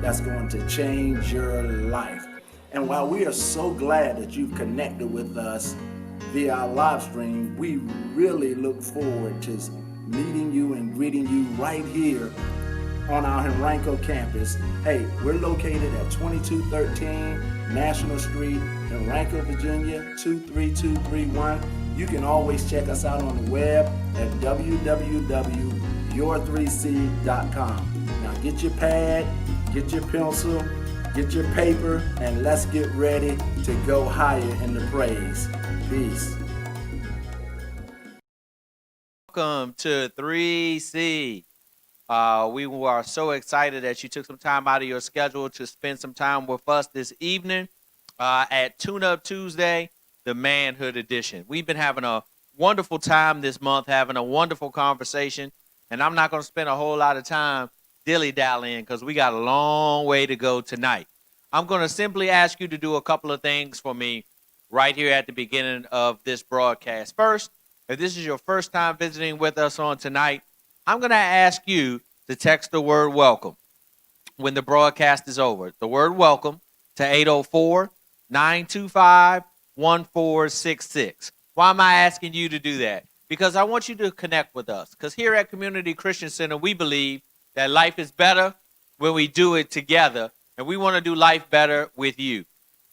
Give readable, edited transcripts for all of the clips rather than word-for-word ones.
that's going to change your life. And while we are so glad that you've connected with us via our live stream, we really look forward to meeting you and greeting you right here on our Henrico campus. Hey, we're located at 2213 National Street, Henrico, Virginia, 23231. You can always check us out on the web at www.your3c.com. Now get your pad, get your pencil, get your paper, and let's get ready to go higher in the praise. Peace. Welcome to 3C. We are so excited that you took some time out of your schedule to spend some time with us this evening at Tune Up Tuesday, the Manhood edition. We've been having a wonderful time this month, having a wonderful conversation, and I'm not going to spend a whole lot of time dilly-dallying because we got a long way to go tonight. I'm going to simply ask you to do a couple of things for me right here at the beginning of this broadcast. First, if this is your first time visiting with us on tonight, I'm going to ask you to text the word welcome when the broadcast is over. The word welcome to 804-925-1466. Why am I asking you to do that? Because I want you to connect with us. Because here at Community Christian Center, we believe that life is better when we do it together, and we want to do life better with you.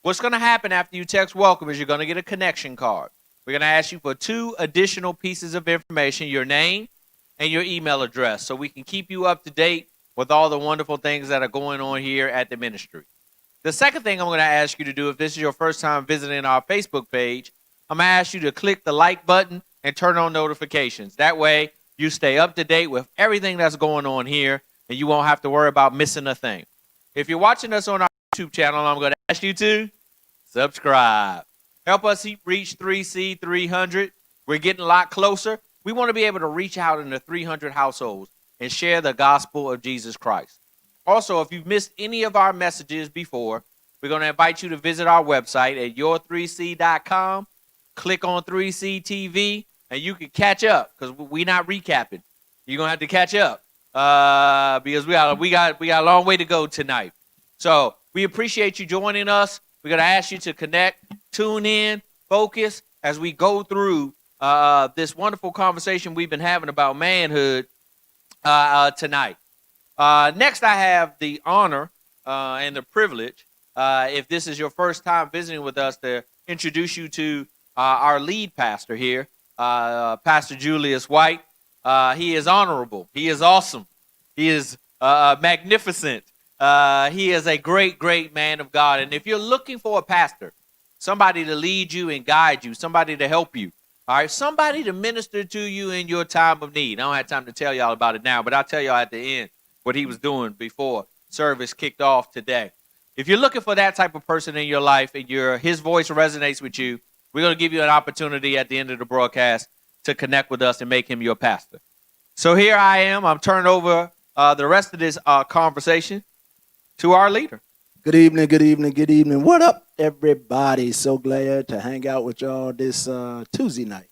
What's going to happen after you text welcome is you're going to get a connection card. We're going to ask you for 2 additional pieces of information, your name and your email address, so we can keep you up to date with all the wonderful things that are going on here at the ministry. The second thing I'm going to ask you to do, if this is your first time visiting our Facebook page, I'm going to ask you to click the like button and turn on notifications. That way, you stay up to date with everything that's going on here, and you won't have to worry about missing a thing. If you're watching us on our YouTube channel, I'm going to ask you to subscribe. Help us reach 3C 300. We're getting a lot closer. We want to be able to reach out into 300 households and share the gospel of Jesus Christ. Also, if you've missed any of our messages before, we're going to invite you to visit our website at your3c.com. Click on 3C TV, and you can catch up because we're not recapping. You're going to have to catch up because we got a long way to go tonight. So we appreciate you joining us. We're going to ask you to connect, tune in, focus as we go through this wonderful conversation we've been having about manhood tonight. Next, I have the honor and the privilege, if this is your first time visiting with us, to introduce you to our lead pastor here, Pastor Julius White. He is honorable. He is awesome. He is magnificent. He is a great, great man of God. And if you're looking for a pastor, somebody to lead you and guide you, somebody to help you, all right, somebody to minister to you in your time of need. I don't have time to tell y'all about it now, but I'll tell y'all at the end what he was doing before service kicked off today. If you're looking for that type of person in your life and his voice resonates with you, we're going to give you an opportunity at the end of the broadcast to connect with us and make him your pastor. So here I am. I'm turning over the rest of this conversation to our leader. Good evening, good evening, good evening. What up, everybody? So glad to hang out with y'all this Tuesday night.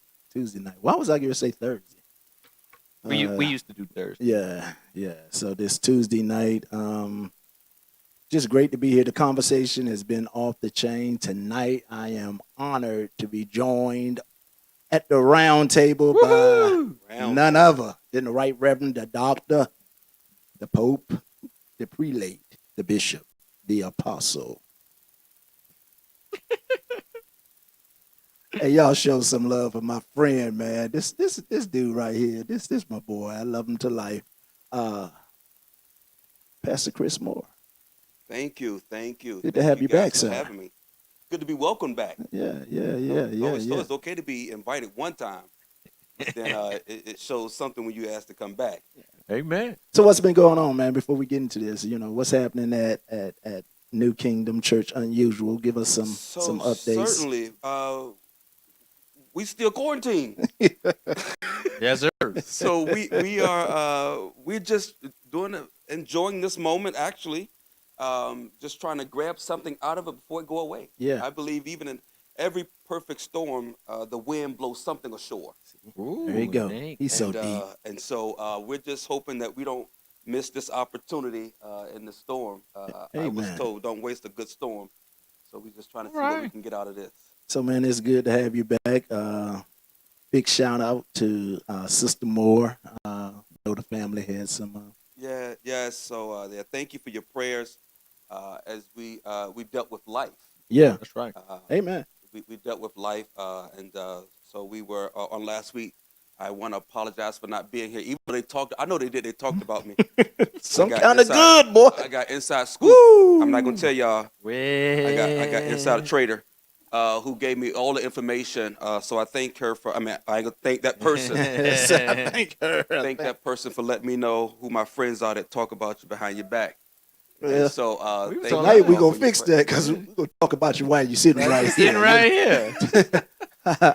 Why was I going to say Thursday? We used to do Thursday. Yeah. So this Tuesday night, just great to be here. The conversation has been off the chain. Tonight, I am honored to be joined at the round table by none other than the Right Reverend, the Doctor, the Pope, the Prelate, the Bishop, the Apostle. Hey, y'all show some love for my friend, man. This dude right here. This my boy. I love him to life. Pastor Chris Moore. Thank you. Good to have you back, sir. For having me. Good to be welcomed back. Yeah. So it's okay to be invited one time. Then it shows something when you ask to come back. Amen. So what's been going on, man? Before we get into this, what's happening at New Kingdom Church Unusual? Give us some updates. Certainly, we still quarantined. Yes, sir. So we're just enjoying this moment. Actually, just trying to grab something out of it before it go away. Yeah, I believe even in every perfect storm, the wind blows something ashore. Ooh, there you go. He's so deep. And so we're just hoping that we don't missed this opportunity in the storm. I was Amen. told, don't waste a good storm. So we're just trying to see All what we right. can get out of this. So, man, it's good to have you back. Big shout out to Sister Moore. I know the family had some. Yes. So thank you for your prayers as we dealt with life. Yeah. That's right. Amen. We dealt with life, and so we were on last week. I want to apologize for not being here. Even though they talked, I know they did. They talked about me. Some got kind of inside- good, boy. I got inside scoop. Woo! I'm not gonna tell y'all. I got inside a Well, trader who gave me all the information. So I thank her for. I ain't gonna thank that person. Thank her. Thank that person for letting me know who my friends are that talk about you behind your back. Well, And so We was thank on you tonight we're all going for to your fix prayers. that because we're going to talk about you while you're sitting right here. sitting right here.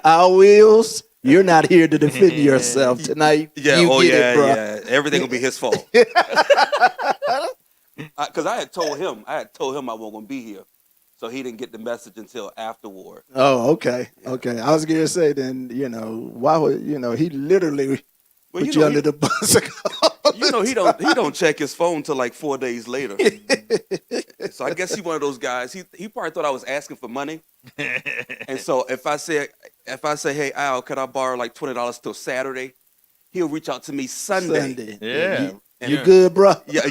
Our Wills, you're not here to defend yourself tonight. Yeah, you get it, bro. yeah. Everything will be his fault. Because I had told him I wasn't gonna be here, so he didn't get the message until afterward. Oh, okay. Yeah. Okay. I was going to say then, why would, he literally Well, put you under the bus. he don't check his phone till like 4 days later. So I guess he's one of those guys. He probably thought I was asking for money, and so if I say, hey Al, could I borrow like $20 till Saturday? He'll reach out to me Sunday. Yeah. You good, bro? Yeah. You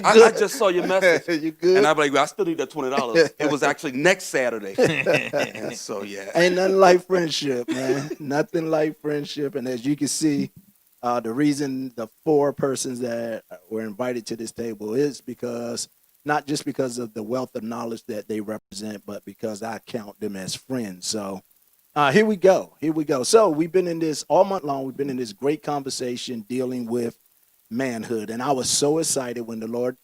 I good? just saw your message. You good? And I'm like, well, I still need that $20. It was actually next Saturday. And so, yeah. Ain't nothing like friendship, man. Nothing like friendship. And as you can see, the reason the 4 persons that were invited to this table is because not just because of the wealth of knowledge that they represent, but because I count them as friends. So here we go. So we've been in this all month long. We've been in this great conversation dealing with manhood. And I was so excited when the Lord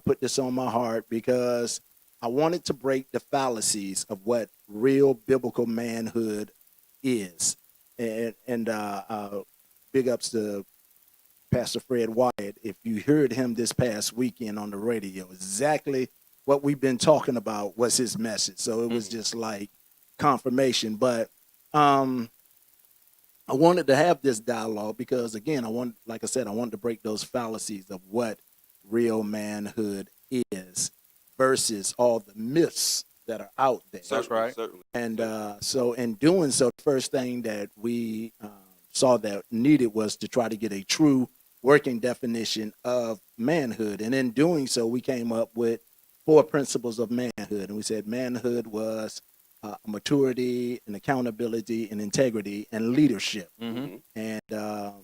put this on my heart because I wanted to break the fallacies of what real biblical manhood is. And big ups to Pastor Fred Wyatt. If you heard him this past weekend on the radio, exactly what we've been talking about was his message. So it was just like confirmation. But I wanted to have this dialogue because, again, like I said, I wanted to break those fallacies of what real manhood is versus all the myths that are out there. That's right. Certainly. And so in doing so, the first thing that we saw that needed was to try to get a true working definition of manhood. And in doing so, we came up with 4 principles of manhood. And we said manhood was maturity and accountability and integrity and leadership. Mm-hmm. And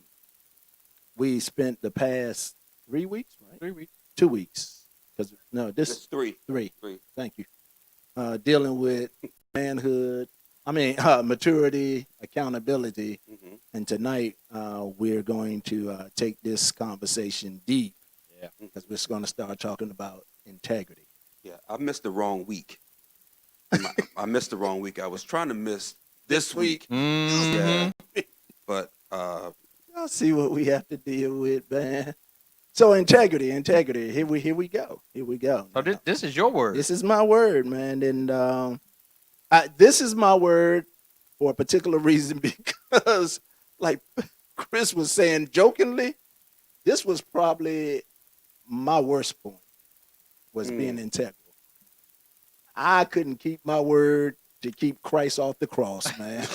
we spent the past 3 weeks, right? 3 weeks. 2 weeks. Because It's 3. 3. Three. Thank you. Dealing with manhood, maturity, accountability. Mm-hmm. And tonight we're going to take this conversation deep. Yeah. Because we're going to start talking about integrity. Yeah, I missed the wrong week. I missed the wrong week. I was trying to miss this week. Mm-hmm. Yeah. But Y'all see what we have to deal with, man. So integrity. Here we go. So this is your word. This is my word, man. And this is my word for a particular reason because, like Chris was saying jokingly, this was probably my worst point, was being integral. I couldn't keep my word to keep Christ off the cross, man.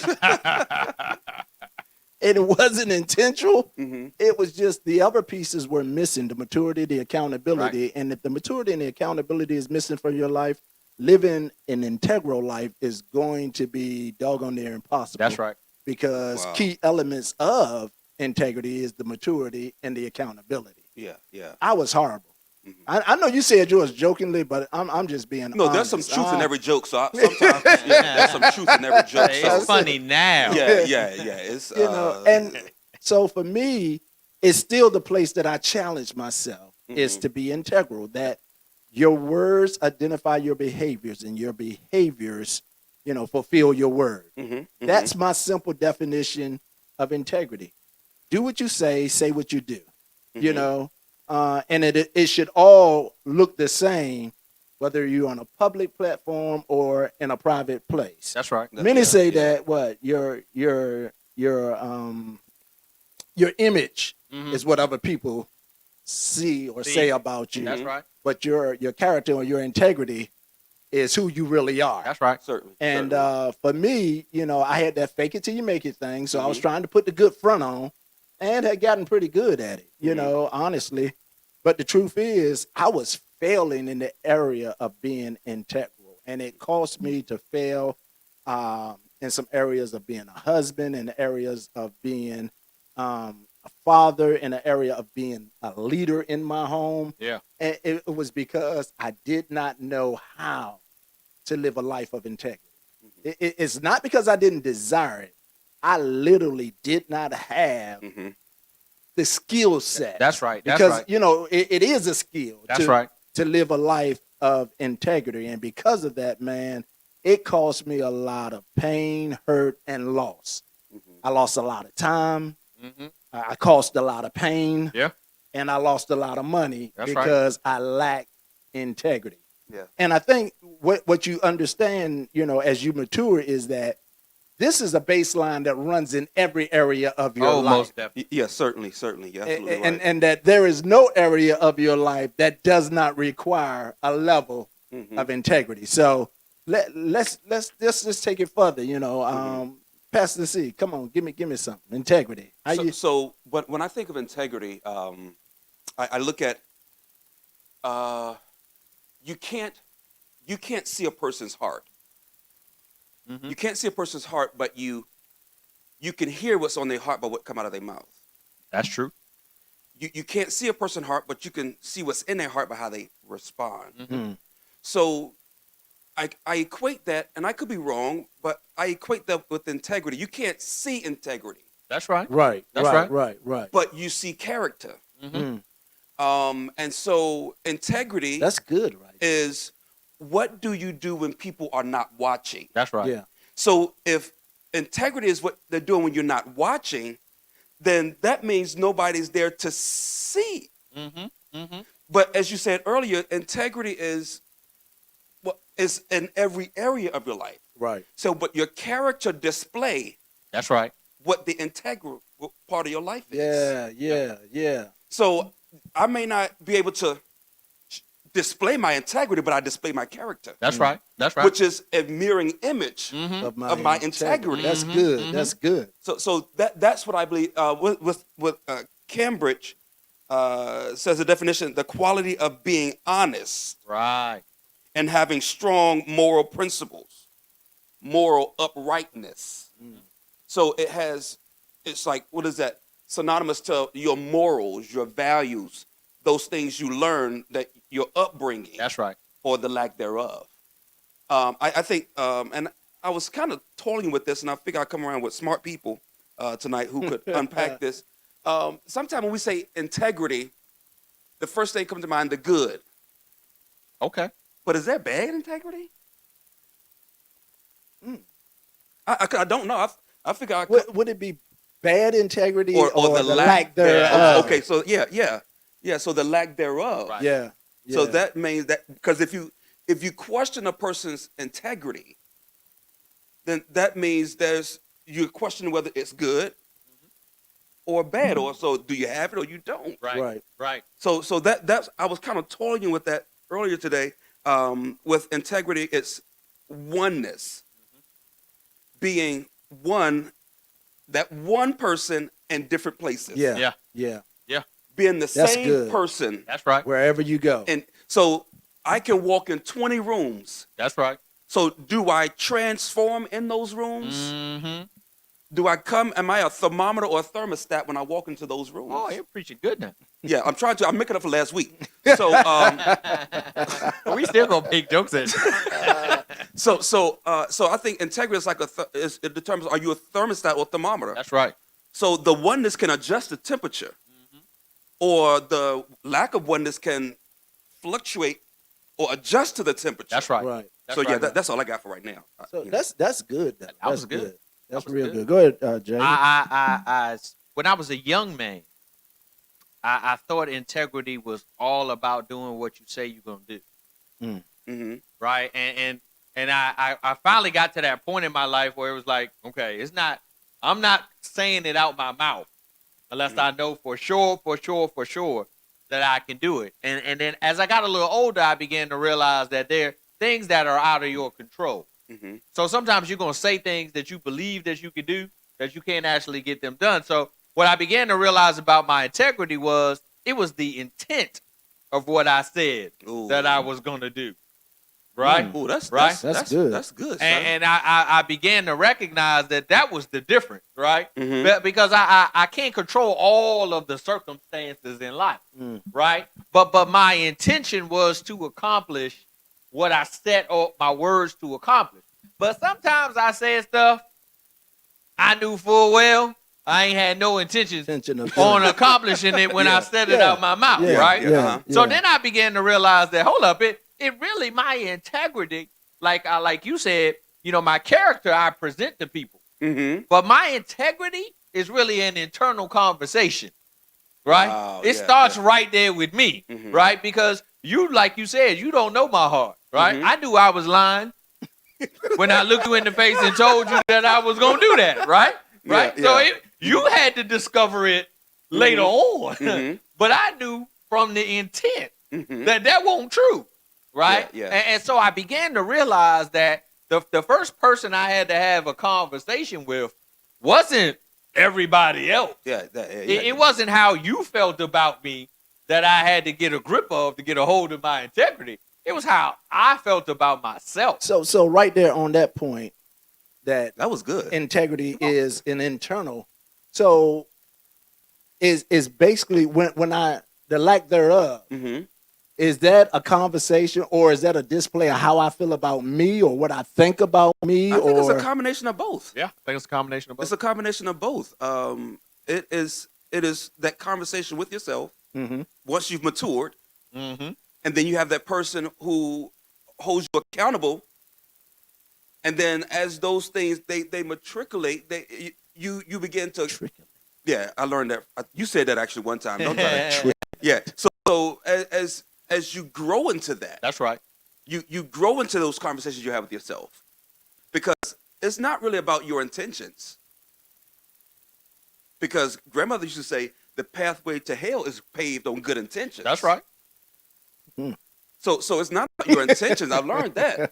And it wasn't intentional. mm-hmm. It was just the other pieces were missing, the maturity, the accountability. Right. And if the maturity and the accountability is missing from your life, living an integral life is going to be doggone near impossible. That's right. Because Wow. key elements of integrity is the maturity and the accountability. Yeah. I was horrible. Mm-hmm. I know you said yours jokingly, but I'm just being No, honest. there's some truth in every joke. So sometimes there's some truth in every joke. Hey, So, it's funny now. yeah. It's and so for me, it's still the place that I challenge myself is Mhm. to be integral, that your words identify your behaviors and your behaviors, fulfill your word. Mm-hmm. That's my simple definition of integrity. Do what you say what you do, and it should all look the same, whether you're on a public platform or in a private place. That's right. Many say that your image Mhm. is what other people see or See. say about you. That's right. But your character or your integrity is who you really are. That's right. Certainly. And certainly. for me, I had that fake it till you make it thing. So I was Mhm. trying to put the good front on and had gotten pretty good at it, honestly. But the truth is, I was failing in the area of being integral. And it caused me to fail in some areas of being a husband, in the areas of being a father, in the area of being a leader in my home. Yeah. And it was because I did not know how to live a life of integrity. It's not because I didn't desire it. I literally did not have Mhm. the skill set. That's right. That's Because, right. it is a skill That's right. to live a life of integrity. And because of that, man, it cost me a lot of pain, hurt, and loss. Mhm. I lost a lot of time. Mm-hmm. I cost a lot of pain. Yeah. And I lost a lot of money That's right. because I lacked integrity. Yeah. And I think what you understand, as you mature is that this is a baseline that runs in every area of your Oh, life. most definitely. Yeah, certainly. You're absolutely And, right. and that there is no area of your life that does not require a level Mhm. of integrity. So let's just take it further. Pastor C, come on, give me something. Integrity. But when I think of integrity, I look at you can't see a person's heart. Mhm. You can't see a person's heart, but you can hear what's on their heart by what come out of their mouth. That's true. You can't see a person's heart, but you can see what's in their heart by how they respond. Mm. So I equate that, and I could be wrong, but I equate that with integrity. You can't see integrity, That's right. Right. That's Right. but you see character. Mm-hmm. Mm. And so integrity That's good, right? is what do you do when people are not watching? That's right. Yeah. So if integrity is what they're doing when you're not watching, then that means nobody's there to see. Mm-hmm. Mm-hmm. But as you said earlier, integrity is in every area of your life. Right. So, but your character display That's right. what the integral part of your life is. Yeah. So I may not be able to display my integrity, but I display my character, That's right. That's right. which is a mirroring image Mm-hmm. of my integrity. That's Mhm, good. mhm. That's good. So that's what I believe. With Cambridge says the definition: the quality of being honest Right. and having strong moral principles, moral uprightness. Mm. So it's like, what is that? Synonymous to your morals, your values, those things you learn, that your upbringing, That's right. or the lack thereof. I think, and I was kind of toiling with this, and I figure I'd come around with smart people tonight who could unpack this. Sometimes when we say integrity, the first thing comes to mind, the good. Okay. But is that bad integrity? Mm. I don't know. I figure Would it be bad integrity or or the lack thereof? thereof. Okay, so yeah. So the lack thereof. Right. Yeah. So that means that because if you question a person's integrity, then that means you're questioning whether it's good or bad, or so do you have it or you don't. Right. Right. Right. So that's I was kind of toying with that earlier today. With integrity, it's oneness, being one, that one person in different places. Yeah. Yeah. Yeah. Being the That's same good. person. That's right. Wherever you go. And so I can walk in 20 rooms. That's right. So do I transform in those rooms? Mm-hmm. Am I a thermometer or a thermostat when I walk into those rooms? Oh, you're preaching good now. Yeah, I'm making up for last week. So We still gonna make jokes at you. so I think integrity is like it determines, are you a thermostat or thermometer? That's right. So the oneness can adjust the temperature, or the lack of oneness can fluctuate or adjust to the temperature. That's right. Right. That's So yeah, right. that's all I got for right now. So You know. that's good. Though. That was That's good. That's was real good. good. Go ahead, Jay. When I was a young man, I thought integrity was all about doing what you say you're gonna do. Mm-hmm. Right. And I finally got to that point in my life where it was like, okay, I'm not saying it out my mouth unless I know for sure that I can do it. And then as I got a little older, I began to realize that there are things that are out of your control. Mhm. So sometimes you're going to say things that you believe that you can do, that you can't actually get them done. So what I began to realize about my integrity was it was the intent of what I said Ooh. that I was going to do. Right? Ooh, that's Right? That's good. That's good, sir. And I began to recognize that was the difference, right? Mhm. Because I can't control all of the circumstances in life, right? But my intention was to accomplish what I set my words to accomplish. But sometimes I said stuff I knew full well I ain't had no intentions on accomplishing it when I said it out my mouth, right? So then I began to realize that, hold up, it really, my integrity, like you said, my character I present to people. Mm-hmm. But my integrity is really an internal conversation, right? Wow, it starts right there with me, right? Because you, like you said, you don't know my heart, right? I knew I was lying when I looked you in the face and told you that I was going to do that, right? Right? So you had to discover it later on. But I knew from the intent that wasn't true, right? And so I began to realize that the first person I had to have a conversation with wasn't everybody else. It wasn't how you felt about me that I had to get a grip of to get a hold of my integrity. It was how I felt about myself. So right there on that point, that was good. Integrity is an internal. So is basically when I the lack thereof. Is that a conversation or is that a display of how I feel about me or what I think about me? I think it's a combination of both. Yeah, I think it's a combination of both. It's a combination of both. It is that conversation with yourself once you've matured, and then you have that person who holds you accountable. And then as those things they matriculate, you begin to Matriculate. Yeah, I learned that. You said that actually one time. Don't try to yeah. So as you grow into that, that's right. You grow into those conversations you have with yourself, because it's not really about your intentions. Because grandmother used to say the pathway to hell is paved on good intentions. That's right. So it's not about your intentions. I've learned that.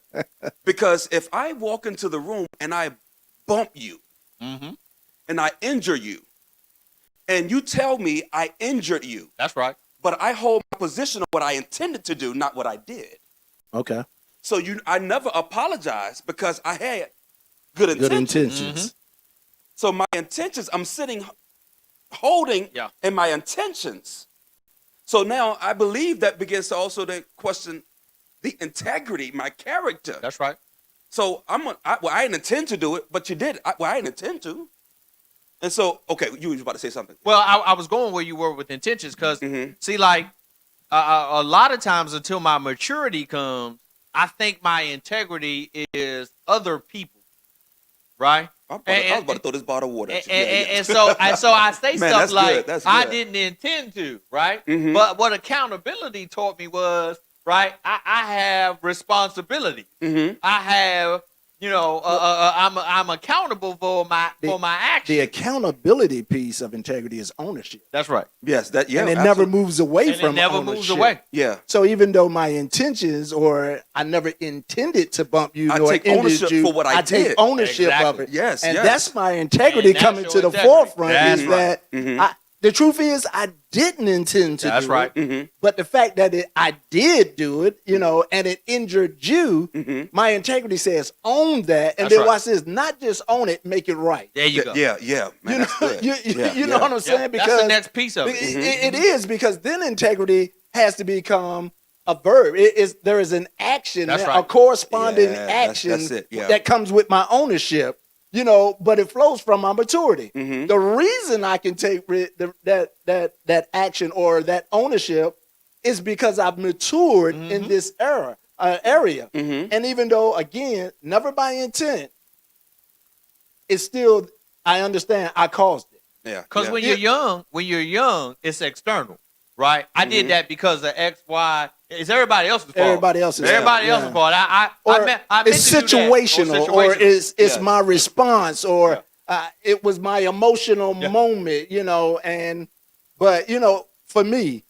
Because if I walk into the room and I bump you and I injure you, and you tell me I injured you. That's right. But I hold my position on what I intended to do, not what I did. Okay. So I never apologize because I had good intentions. So my intentions, I'm sitting holding in my intentions. So now I believe that begins to also then question the integrity, my character. That's right. So I didn't intend to do it, but you did. I didn't intend to. And so, okay, you were about to say something. Well, I was going where you were with intentions because, see, like a lot of times until my maturity comes, I think my integrity is other people, right? I was about to throw this bottle of water at you. And so I say Man, stuff like, good. I didn't intend to, right? But what accountability taught me was, right, I have responsibility. I have, I'm accountable for my actions. The accountability piece of integrity is ownership. That's right. Yes, and it never moves away from it never ownership. moves away. Yeah. So even though my intentions, or I never intended to bump you, I nor take ownership you, for what I did. take ownership of Exactly. it. Yes, and yes. that's my integrity And that's coming your to the integrity. forefront. That's is right. that the truth is I didn't intend to That's do right. it, but the fact that I did do it, and it injured you, my integrity says own that, and That's then right. watch this, not just own it, make it right. There you go. Yeah. Man, that's good. You know what I'm saying? Because that's the next piece of it. It is, because then integrity has to become a verb. There is an action, That's a right. corresponding Yeah, action that's it, yeah. that comes with my ownership. But it flows from my maturity. The reason I can take that action or that ownership is because I've matured in this area. And even though, again, never by intent, it's still, I understand I caused it. Yeah. Because when you're young, it's external, right? I did that because of X, Y. It's everybody else's fault. Everybody else's else's fault. I meant it's to do that. situational, or it's my response, or Yeah. it was my emotional moment, but for me,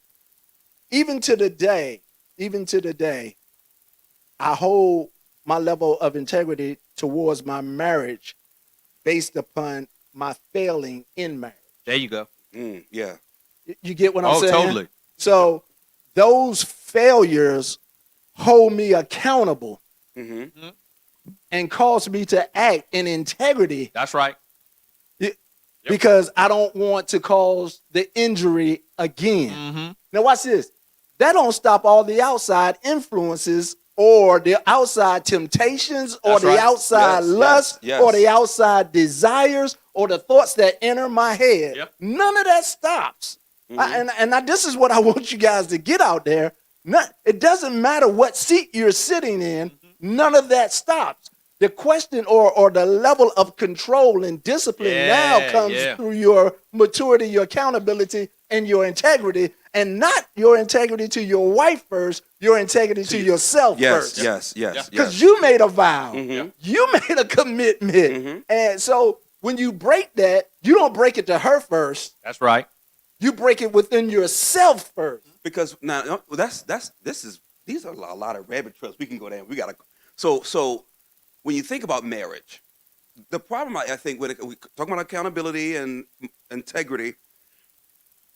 even to the day, I hold my level of integrity towards my marriage based upon my failing in marriage. There you go. Yeah. You get what I'm saying? Totally. So those failures hold me accountable Mm-hmm. and cause me to act in integrity That's right. because I don't want to cause the injury again. Mm-hmm. Now watch this. That don't stop all the outside influences or the outside temptations or That's the right. outside Yes, lust yes, or the yes. outside desires or the thoughts that enter my head. Yep. None of that stops. This is what I want you guys to get out there. It doesn't matter what seat you're sitting in. None of that stops. The question or the level of control and discipline now comes through your maturity, your accountability, and your integrity, and not your integrity to your wife first, your integrity to yourself first. Yes. Because you made a vow. Mhm. You made a commitment. And so when you break that, you don't break it to her first. That's right. You break it within yourself first. Because now these are a lot of rabbit trails we can go down. We gotta so when you think about marriage, the problem I think when we talk about accountability and integrity,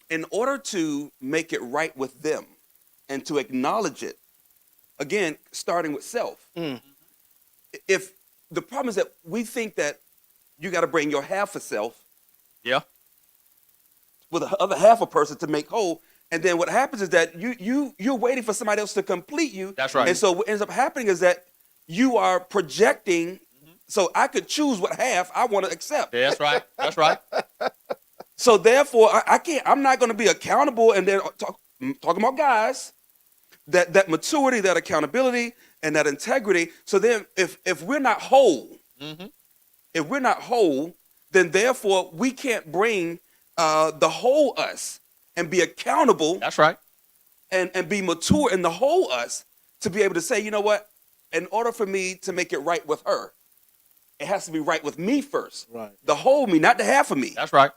in order to make it right with them and to acknowledge it, again, starting with self. If the problem is that we think that you got to bring your half of self Yeah. with the other half a person to make whole. And then what happens is that you're waiting for somebody else to complete you. That's right. And so what ends up happening is that you are projecting. So I could choose what half I want to accept. Yeah, that's right. That's right. So therefore, I can't. I'm not going to be accountable. And then talking about guys, that maturity, that accountability, and that integrity. So then, if we're not whole, then therefore we can't bring the whole us and be accountable. That's right. And be mature in the whole us to be able to say, you know what? In order for me to make it right with her, it has to be right with me first. Right. The whole me, not the half of me. That's right.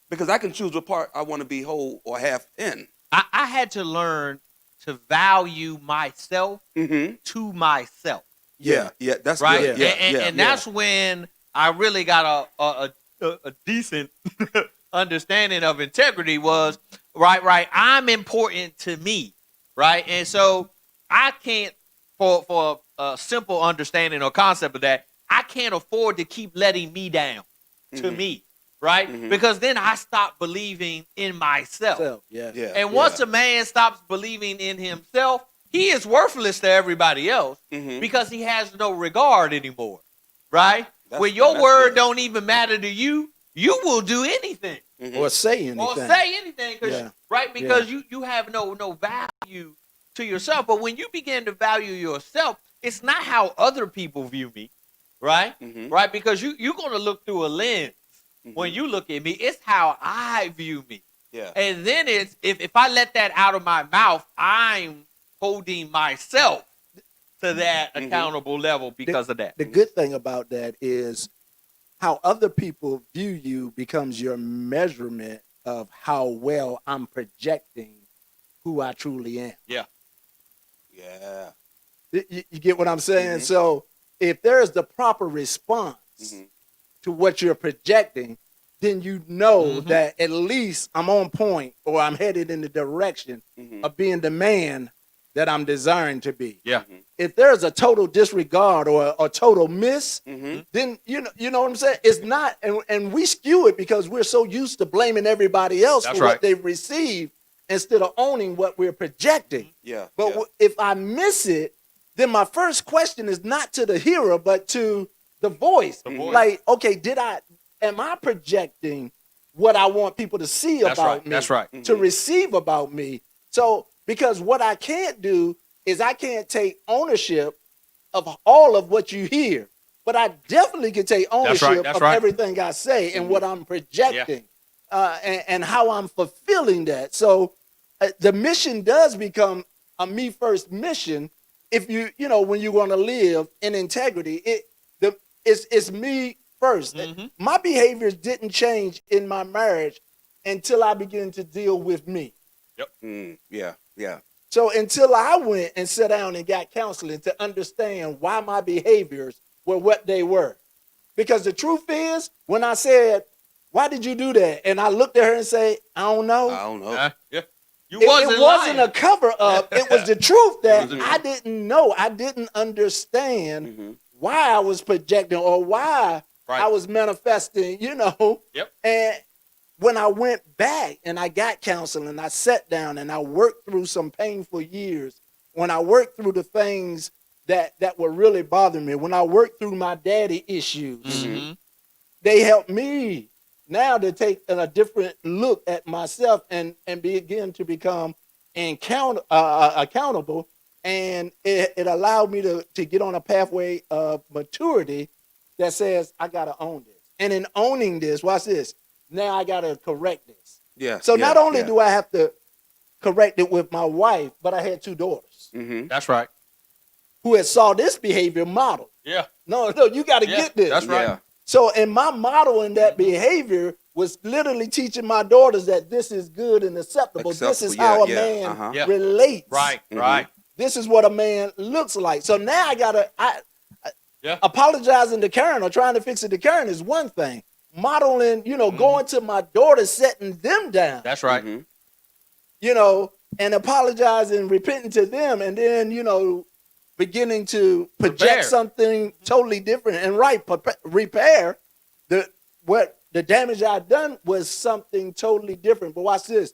Because I can choose what part I want to be whole or half in. I had to learn to value myself to myself. Yeah, that's Right. good. Yeah, And that's when I really got a decent understanding of integrity was right. I'm important to me. Right. And so I can't, for a simple understanding or concept of that, I can't afford to keep letting me down to me. Right. Because then I stop believing in myself. And once a man stops believing in himself, he is worthless to everybody else because he has no regard anymore. Right. When your word don't even matter to you, you will do anything. Or say anything. Or say anything. Right. Because you have no value to yourself. But when you begin to value yourself, it's not how other people view me. Right. Right. Because you're going to look through a lens. When you look at me, it's how I view me. Yeah. And then it's if I let that out of my mouth, I'm holding myself to that accountable level because of that. The good thing about that is how other people view you becomes your measurement of how well I'm projecting who I truly am. Yeah. Yeah. You get what I'm saying? So if there is the proper response to what you're projecting, then you know that at least I'm on point or I'm headed in the direction of being the man that I'm desiring to be. Yeah. If there's a total disregard or a total miss, then you know what I'm saying? It's not, and we skew it because we're so used to blaming everybody else for what they've received instead of owning what we're projecting. Yeah. But if I miss it, then my first question is not to the hearer, but to the voice. Like, okay, am I projecting what I want people to see about me? That's right. To receive about me. So, because what I can't do is I can't take ownership of all of what you hear, but I definitely can take ownership of everything I say and what I'm projecting and how I'm fulfilling that. So the mission does become a me first mission if when you want to live in integrity. It's me first. My behaviors didn't change in my marriage until I began to deal with me. Yep. Yeah. So until I went and sat down and got counseling to understand why my behaviors were what they were. Because the truth is, when I said, why did you do that? And I looked at her and say, I don't know. I don't know. Yeah. You It wasn't wasn't lying. a cover up. It was the truth that Mhm. I didn't know. I didn't understand Mhm. why I was projecting or why Right. I was manifesting, Yep. And when I went back and I got counseling, I sat down and I worked through some painful years. When I worked through the things that were really bothering me, when I worked through my daddy issues, Mm-hmm. they helped me now to take a different look at myself and begin to become accountable. And it allowed me to get on a pathway of maturity that says, I got to own this. And in owning this, watch this, now I got to correct this. Yeah. So yeah, not only yeah. do I have to correct it with my wife, but I had two daughters Mhm. That's right. who had saw this behavior modeled. Yeah. No, you got to get this. That's right. Yeah. So in my modeling that behavior was literally teaching my daughters that this is good and acceptable. This is Acceptable, how a yeah, man uh-huh. Yeah. relates. Right. Mhm. Right. This is what a man looks like. So now Yeah. apologizing to Karen or trying to fix it to Karen is one thing. Modeling, going to my daughters, setting them down, That's right. Mhm. and apologizing, repenting to them, and then, beginning to project Repair. something totally different and repair the damage I'd done was something totally different. But watch this.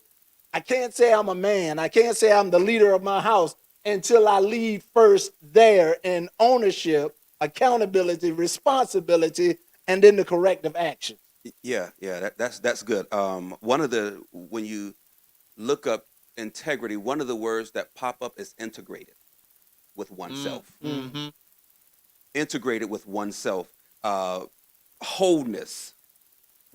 I can't say I'm a man. I can't say I'm the leader of my house until I lead first there in ownership, accountability, responsibility, and then the corrective action. Yeah. That's good. When you look up integrity, one of the words that pop up is integrated with oneself. Mm-hmm. Integrated with oneself. Wholeness,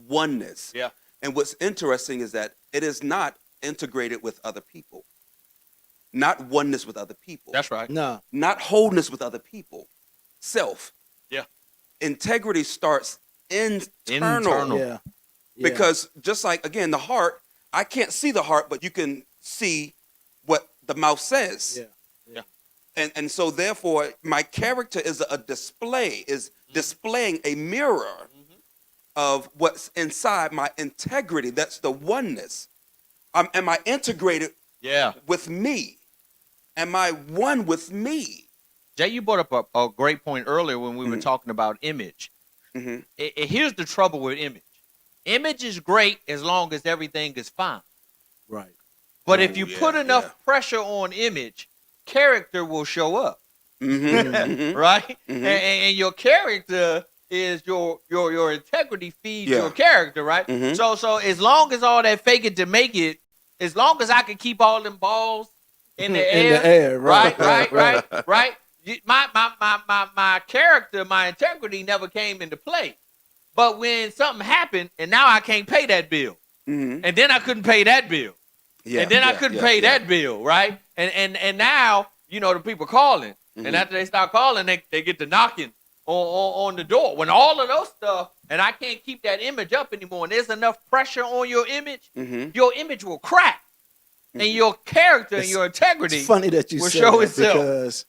oneness. Yeah. And what's interesting is that it is not integrated with other people, not oneness with other people, That's right. No. not wholeness with other people. Self. Yeah. Integrity starts internal. Yeah. Because just like, again, the heart, I can't see the heart, but you can see what the mouth says. Yeah. And so therefore, my character is a display, is displaying a mirror of what's inside my integrity. That's the oneness. Am I integrated Yeah. with me? Am I one with me? Jay, you brought up a great point earlier when we were talking about image. Mhm. Here's the trouble with image. Image is great as long as everything is fine. Right. But if Ooh, you yeah, put enough yeah. pressure on image, character will show up, Mhm. right? Mhm. And your character is your integrity feeds Yeah. your character, right? Mhm. So as long as all that fake it to make it, as long as I can keep all them balls in the In air, the air, right, right. My character, my integrity never came into play. But when something happened and now I can't pay that bill, Mhm. and then I couldn't pay that bill, Yeah, and then I yeah, couldn't yeah, pay yeah. that bill, right? And now, the people calling. Mhm. And after they start calling, they get to knocking on the door. When all of those stuff, and I can't keep that image up anymore, and there's enough pressure on your image, Mhm. your image will crack. And your character and It's- your integrity It's funny that you will said show that itself. because,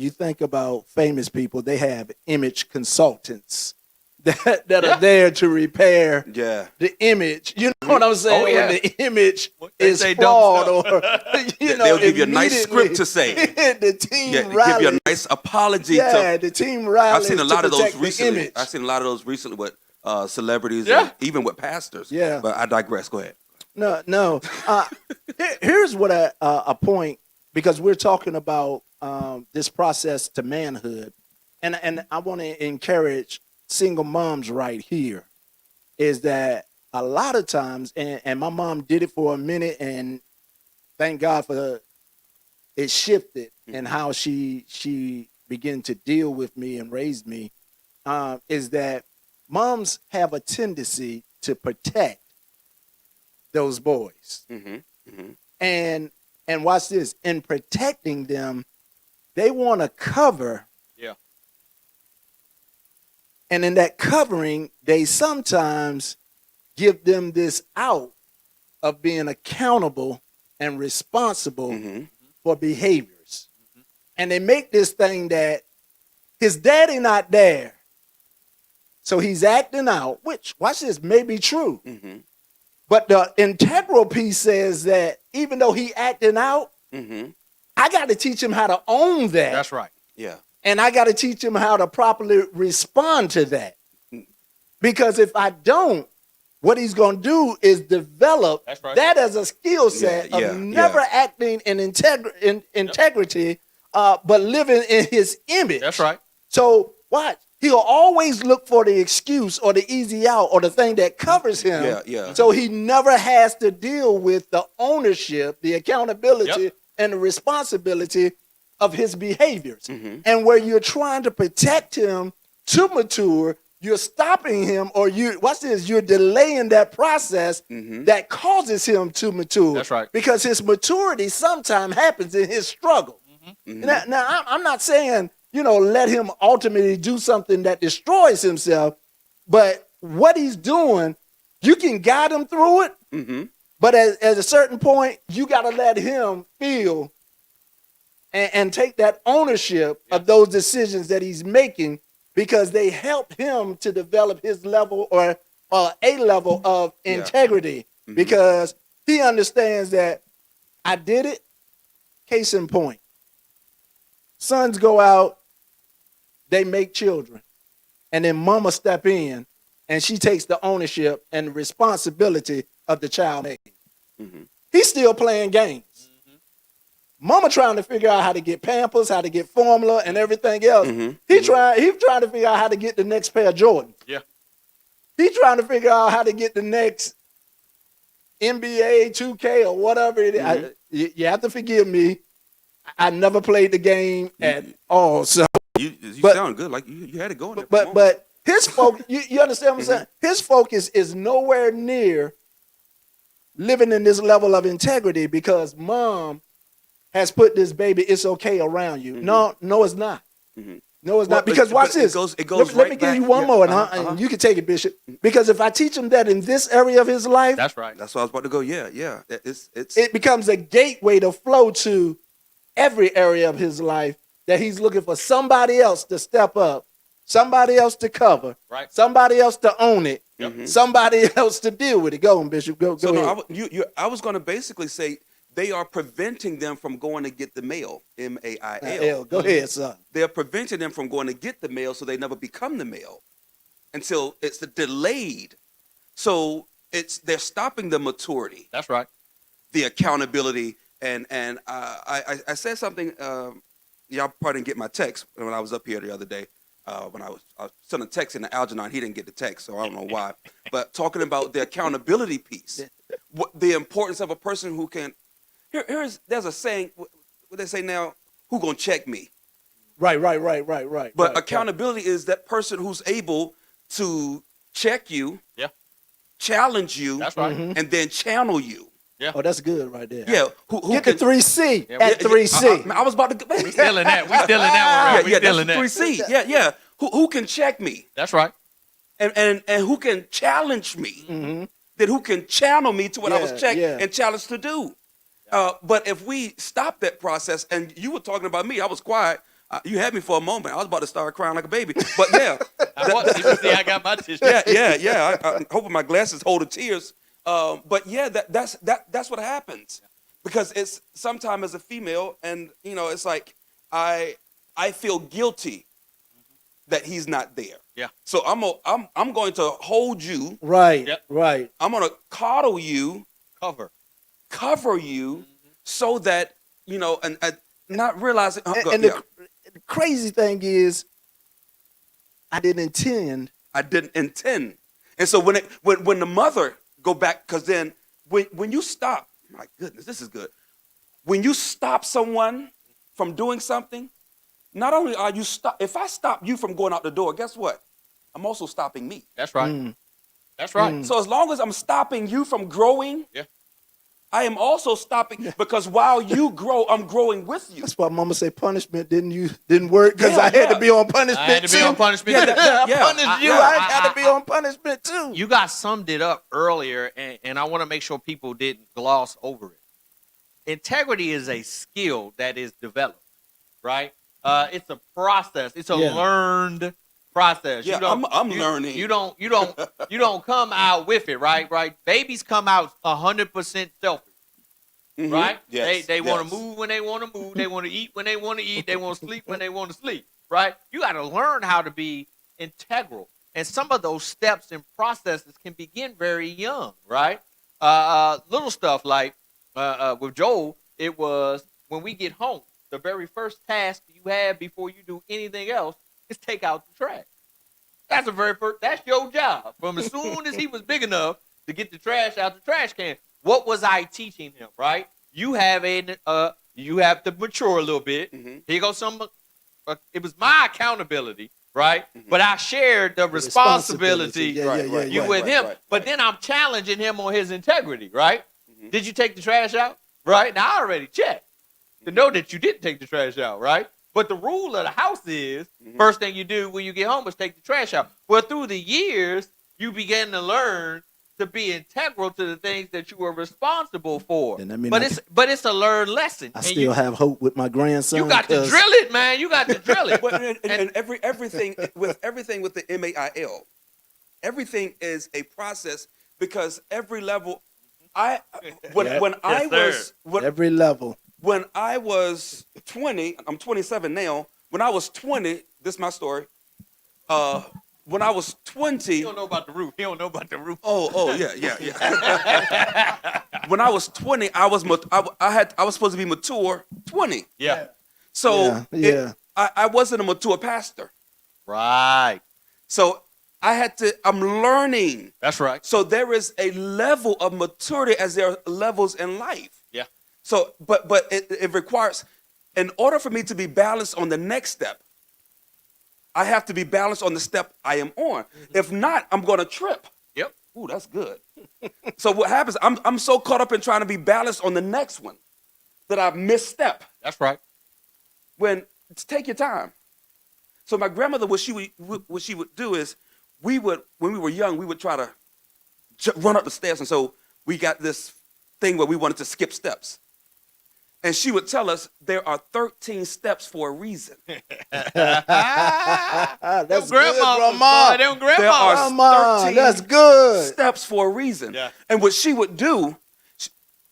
you think about famous people, they have image consultants that Yeah. are there to repair Yeah. the image. You know what I'm saying? Oh, yeah. When the image They is say dumb flawed or, They'll give you a nice immediately script to say. the team Yeah, give rallies. you a nice apology. Yeah, the team rallies I've seen a lot to of those protect the recently. image. I've seen a lot of those recently with celebrities, Yeah. and even with pastors. Yeah. But I digress. Go ahead. No. Here's what a point, because we're talking about this process to manhood, and I want to encourage single moms right here, is that a lot of times, and my mom did it for a minute, and thank God for it shifted and how she began to deal with me and raise me, is that moms have a tendency to protect those boys. Mm-hmm. Mm-hmm. And watch this, in protecting them, they want to cover. Yeah. And in that covering, they sometimes give them this out of being accountable and responsible Mm-hmm. for behaviors. And they make this thing that his daddy not there, so he's acting out, which, watch this, may be true. But the integral piece says that even though he acting out, I got to teach him how to own that. That's right. Yeah. And I got to teach him how to properly respond to that. Because if I don't, what he's going to do is develop that as a skill set of never acting in integrity, but living in his image. That's right. So watch. He'll always look for the excuse or the easy out or the thing that covers him. So he never has to deal with the ownership, the accountability, and the responsibility of his behaviors. And where you're trying to protect him to mature, you're stopping him, or you're delaying that process that causes him to mature. That's right. Because his maturity sometimes happens in his struggle. Now, I'm not saying, let him ultimately do something that destroys himself, but what he's doing, you can guide him through it, but at a certain point, you got to let him feel and take that ownership of those decisions that he's making, because they help him to develop his level or a level of integrity, because he understands that I did it. Case in point, sons go out, they make children, and then mama step in and she takes the ownership and the responsibility of the child making. He's still playing games. Mama trying to figure out how to get Pampers, how to get formula, and everything else. He's trying to figure out how to get the next pair of Jordans. Yeah. He's trying to figure out how to get the next NBA 2K or whatever it is. You have to forgive me. I never played the game at all. So you sound good. Like you had it going. But his focus, you understand what I'm saying? His focus is nowhere near living in this level of integrity because mom has put this baby, it's okay around you. No, it's not. No, it's not. Because watch this. It goes let me give you one more, and you can take it, Bishop. Because if I teach him that in this area of his life, that's right. That's what I was about to go. Yeah. It becomes a gateway to flow to every area of his life that he's looking for somebody else to step up, somebody else to cover, somebody else to own it, somebody else to deal with it. Go on, Bishop. Go ahead. I was going to basically say, they are preventing them from going to get the mail, M-A-I-L. Go ahead, son. They're preventing them from going to get the mail, so they never become the mail until it's delayed. So they're stopping the maturity. That's right. The accountability, and I said something. Y'all probably didn't get my text when I was up here the other day. When I was sending a text in the Algernon, he didn't get the text, so I don't know why. But talking about the accountability piece, the importance of a person who can. There's a saying, what they say now, who gonna check me? Right. But accountability is that person who's able to check you, challenge you, that's right, and then channel you. Yeah. Oh, that's good right there. Yeah. Who get can, the 3C at 3C. I was about to. We stealing that. We stealing that one. Right. We stealing that. 3C. Yeah. Who can check me? That's right. And who can challenge me? Then who can channel me to what I was checked and challenged to do? But if we stop that process, and you were talking about me, I was quiet. You had me for a moment. I was about to start crying like a baby. But yeah. I got my tissue. Yeah. I'm hoping my glasses hold the tears. But yeah, that's what happens. Because it's sometimes as a female, and it's like I feel guilty that he's not there. Yeah. So I'm going to hold you. Right. Yep. Right. I'm going to coddle you. Cover you so that, and not realizing. The crazy thing is, I didn't intend. And so when the mother go back, because then when you stop, my goodness, this is good. When you stop someone from doing something, not only are you if I stop you from going out the door, guess what? I'm also stopping me. That's right. That's right. So as long as I'm stopping you from growing, I am also stopping, because while you grow, I'm growing with you. That's why Mama say punishment didn't work, because I had to be on punishment too. I had to be on punishment too. I punished you. I had to be on punishment too. You guys summed it up earlier, and I want to make sure people didn't gloss over it. integrity is a skill that is developed, right? It's a process. It's a Yeah. learned process. Yeah, I'm learning. You don't come out with it, right? Right. Babies come out 100% selfish, Mhm. right? Yes, They want yes. to move when they want to move. They want to eat when they want to eat. They want to sleep when they want to sleep, right? You got to learn how to be integral, and some of those steps and processes can begin very young, right? Little stuff like with Joel, it was when we get home, the very first task you have before you do anything else is take out the trash. That's the very first. That's your job. From as soon as he was big enough to get the trash out the trash can. What was I teaching him? Right? You have you have to mature a little bit. Mhm. Here goes some. It was my accountability, right? Mhm. But I shared the responsibility Yeah, Right, yeah, right, you right, with right, him. right, But right. then I'm challenging him on his integrity, right? Mhm. Did you take the trash out? Right? Now I already checked to know that you didn't take the trash out, right? But the rule of the house is Mhm. first thing you do when you get home is take the trash out. Well, through the years, you begin to learn to be integral to the things that you are responsible for. And I mean, but I it's a learned lesson. I And still have hope with my grandson. you got to 'cause- drill it, man. You got to drill it. But and everything with the MAIL, everything is a process because every level. When Yeah. when I Yes, sir. was every level. when I was 20, I'm 27 now. When I was 20, this is my story. When I was 20, He don't know about the roof. He don't know about the roof. oh yeah. When I was 20, I was supposed to be mature 20. Yeah. So Yeah. I wasn't a mature pastor. Right. So I'm learning. That's right. So there is a level of maturity as there are levels in life. Yeah. So, but it requires, in order for me to be balanced on the next step, I have to be balanced on the step I am on. If not, I'm going to trip. Yep. Ooh, that's good. So what happens? I'm so caught up in trying to be balanced on the next one that I've misstep. That's right. Take your time. So my grandmother, what she would do is, when we were young, we would try to run up the stairs, and so we got this thing where we wanted to skip steps. And she would tell us there are 13 steps for a reason. That's Them good, Grandma. Them There grandma. are Grandma, 13 that's good. steps for a reason. Yeah. And what she would do,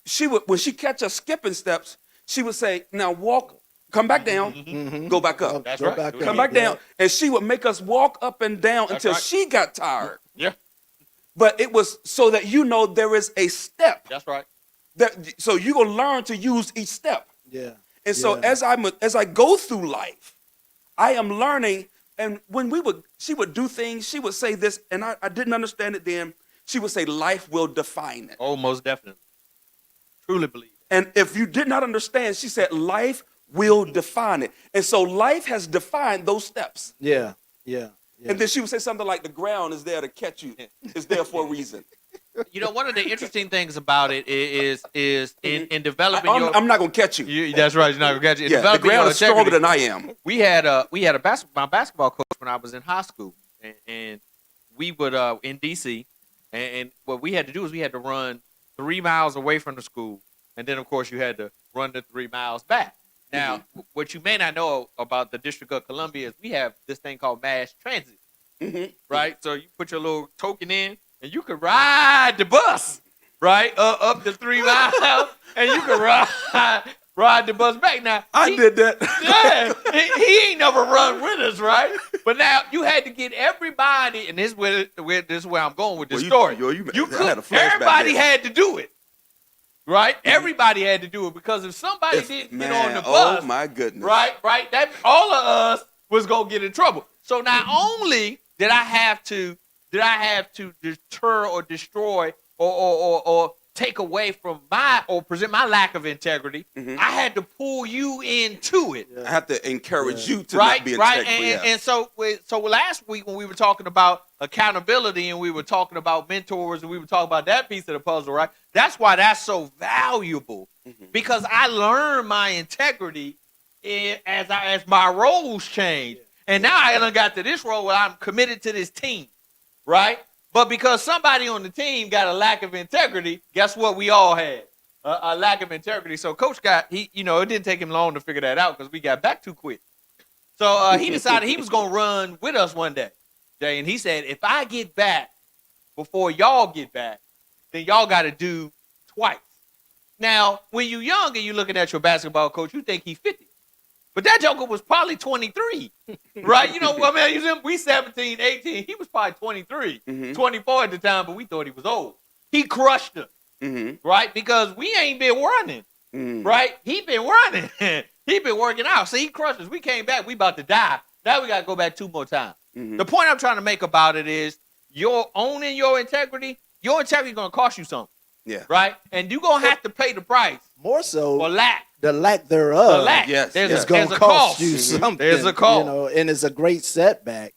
she would, when she catch us skipping steps, she would say, "Now walk, come back down, go back up, That's Go right. back Do up. it come back down," and she would make us walk up and down That's until right. she got tired. Yeah. But it was so that there is a step. That's right. So you're gonna learn to use each step. Yeah. And so Yeah. as I go through life, I am learning. And when she would do things, she would say this, and I didn't understand it then. She would say, "Life will define it." Oh, most definitely. Truly believe it. And if you did not understand, she said, "Life will define it." And so life has defined those steps. Yeah. Yeah. Yeah. And then she would say something like, "The ground is there to catch you. It's there for a reason." You know, one of the interesting things about it is in developing I'm not gonna catch you. that's right. You're not gonna catch it. In Yeah, the developing ground your is stronger integrity, than I am. we had my basketball coach when I was in high school, and we would in DC, and what we had to do is we had to run 3 miles away from the school, and then of course you had to run the 3 miles back. Now, what you may not know about the District of Columbia is we have this thing called mass transit, right? So you put your little token in, and you could ride the bus, right, up to 3 miles, and you could ride the bus back. Now I did that. yeah, he ain't never run with us, right? But now you had to get everybody, and this is where I'm going with this story. I had a flashback Everybody there. had to do it, right? Everybody had to do it because if somebody didn't get on the bus, oh my goodness, right, that all of us was gonna get in trouble. So not only did I have to deter or destroy or take away from present my lack of integrity, I had to pull you into it. I have to encourage you to Right, not be right, integral. and so last week when we were talking about accountability and we were talking about mentors and we were talking about that piece of the puzzle, right? That's why that's so valuable because I learned my integrity as my roles change, and now I done got to this role where I'm committed to this team, right? But because somebody on the team got a lack of integrity, guess what? We all had a lack of integrity. So Coach it didn't take him long to figure that out because we got back too quick. So he decided he was going to run with us one day, Jay. And he said, if I get back before y'all get back, then y'all got to do twice. Now, when you're young and you're looking at your basketball coach, you think he's 50. But that joker was probably 23, right? You know what, man? We 17, 18. He was probably 23, 24 at the time, but we thought he was old. He crushed us, right? Because we ain't been running, right? He been running. He been working out. So he crushed us. We came back. We about to die. Now we got to go back 2 more times. The point I'm trying to make about it is you're owning your integrity going to cost you something. Yeah. Right? And you're going to have to pay the price. More so for lack. The lack thereof. The lack. Yes. It's going to cost you something. There's a cost. You know, and it's a great setback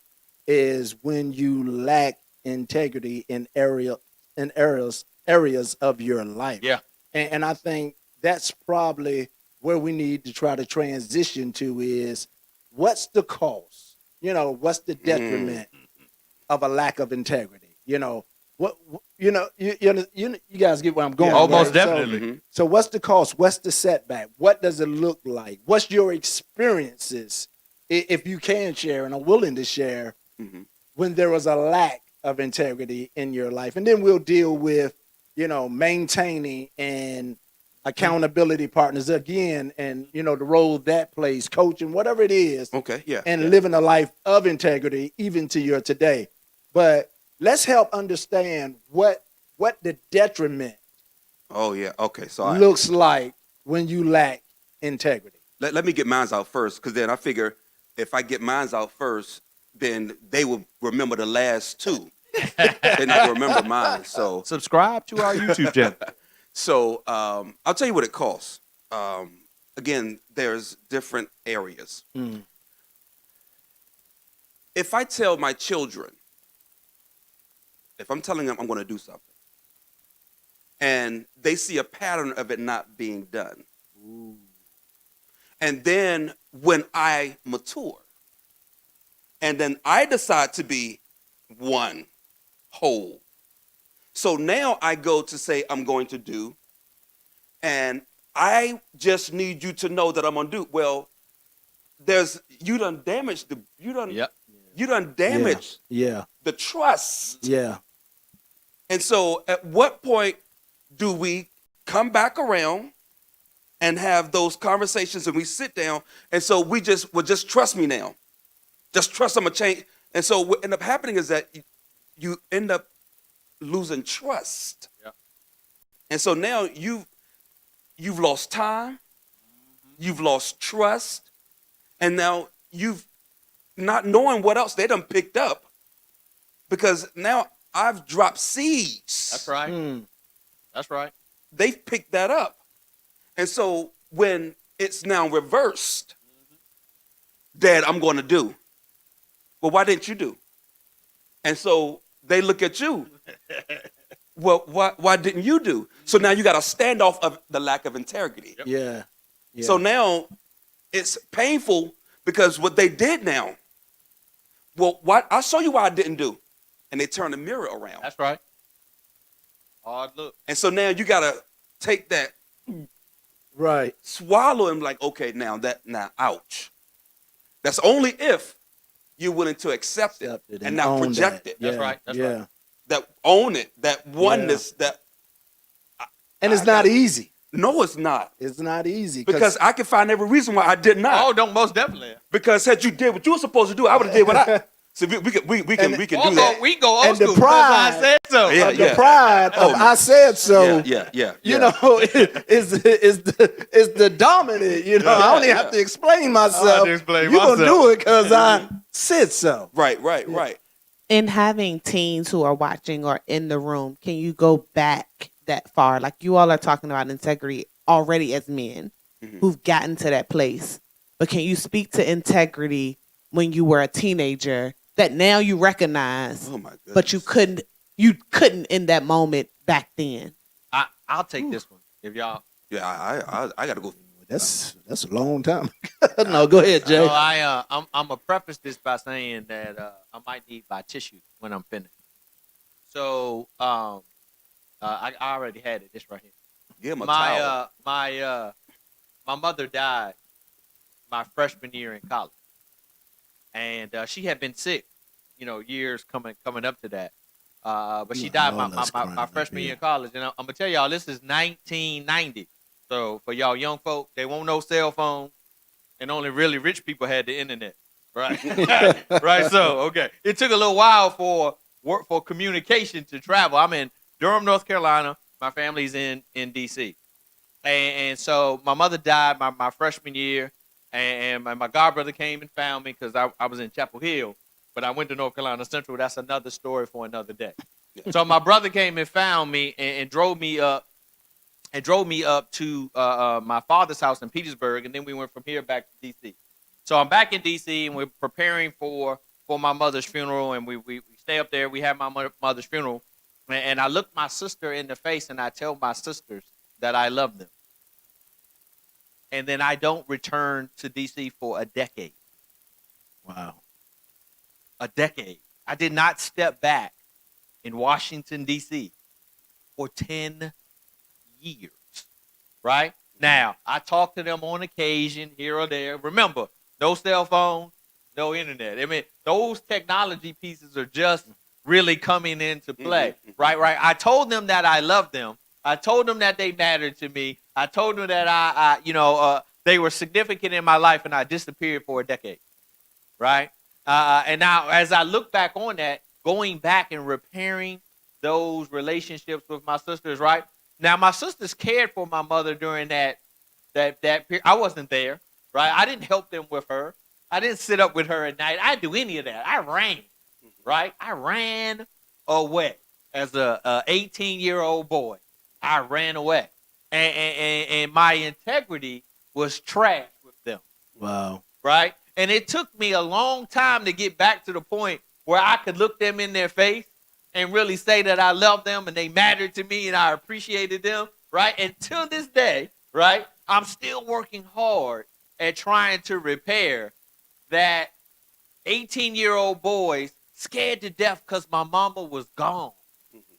is when you lack integrity in areas of your life. Yeah. And I think that's probably where we need to try to transition to is what's the cost? You know, what's the detriment of a lack of integrity? You know, you guys get where I'm going. Yeah, almost right? definitely. So what's the cost? What's the setback? What does it look like? What's your experiences, if you can share and are willing to share, when there was a lack of integrity in your life? And then we'll deal with, maintaining and accountability partners again, and the role that plays, coaching, whatever it is. Okay, yeah. And living a life of integrity even to your today. But let's help understand what the detriment looks like when you lack integrity. Let me get mine out first, because then I figure if I get mine out first, then they will remember the last two. They're not going to remember mine. So subscribe to our YouTube channel. So I'll tell you what it costs. Again, there's different areas. If I tell my children, if I'm telling them I'm going to do something, and they see a pattern of it not being done, and then when I mature, and then I decide to be one whole, so now I go to say I'm going to do, and I just need you to know that I'm going to do. Well, you done damaged the trust. Yeah. And so at what point do we come back around and have those conversations and we sit down, and so just trust me now. Just trust I'm going to change. And so what end up happening is that you end up losing trust. Yeah. And so now you've lost time, you've lost trust, and now you've not knowing what else they done picked up, because now I've dropped seeds. That's right. That's right. They've picked that up. And so when it's now reversed, Dad, I'm going to do. Well, why didn't you do? And so they look at you. Well, why didn't you do? So now you got a standoff of the lack of integrity. Yep. Yeah. So now it's painful because what they did now, I'll show you why I didn't do. And they turn the mirror around. That's right. Hard look. And so now you got to take that, right, swallow him like, okay, now ouch. That's only if you're willing to accept it and not project it. That's right. That's right. That own it, that oneness, and it's not easy. No, it's not. It's not easy. Because I can find every reason why I did not. Oh, don't most definitely. Because had you did what you were supposed to do, I would have did what I. So we can do that. We go old and school. The pride, I said so. The pride of I said so. Yeah. Is the dominant. I don't even have to explain myself. You're gonna do it because I said so. Right. In having teens who are watching or in the room, can you go back that far? Like you all are talking about integrity already as men who've gotten to that place. But can you speak to integrity when you were a teenager that now you recognize, but you couldn't in that moment back then? I'll take this one if y'all. Yeah, I got to go. That's a long time. No, go ahead, Jay. So I'm gonna preface this by saying that I might need my tissue when I'm finished. So I already had it. This right here. Give him a towel. My mother died my freshman year in college, and she had been sick, years coming up to that. But she died my freshman year in college, and I'm gonna tell y'all this is 1990. So for y'all young folk, they won't know cell phones, and only really rich people had the internet, right? Right. So okay, it took a little while for communication to travel. I'm in Durham, North Carolina. My family's in DC. And so my mother died my freshman year, and my godbrother came and found me because I was in Chapel Hill, but I went to North Carolina Central. That's another story for another day. Yeah. So my brother came and found me and drove me up to my father's house in Petersburg, and then we went from here back to DC. So I'm back in DC, and we're preparing for my mother's funeral, and we stay up there. We have my mother's funeral, and I look my sister in the face, and I tell my sisters that I love them. And then I don't return to DC for a decade. Wow. A decade. I did not step back in Washington, DC for 10 years. Right? Now, I talk to them on occasion, here or there. Remember, no cell phone, no internet. I mean, those technology pieces are just really coming into play. Right? I told them that I love them. I told them that they mattered to me. I told them that they were significant in my life, and I disappeared for a decade, right? And now, as I look back on that, going back and repairing those relationships with my sisters, right? Now, my sisters cared for my mother during that period. I wasn't there, right? I didn't help them with her. I didn't sit up with her at night. I didn't do any of that. I ran, right? I ran away as a 18-year-old boy. I ran away, and my integrity was trashed with them. Wow. Right? And it took me a long time to get back to the point where I could look them in their face and really say that I love them and they mattered to me and I appreciated them. Right? Until this day, right? I'm still working hard at trying to repair that 18-year-old boys scared to death because my mama was gone.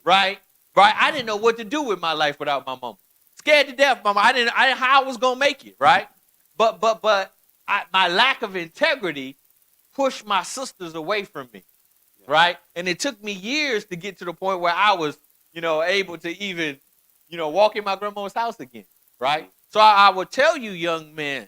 Right? Right, I didn't know what to do with my life without my mama. Scared to death, mama. I didn't how I was gonna make it, right? But my lack of integrity pushed my sisters away from me, right? And it took me years to get to the point where I was, able to even, walk in my grandma's house again, right? So I would tell you, young men,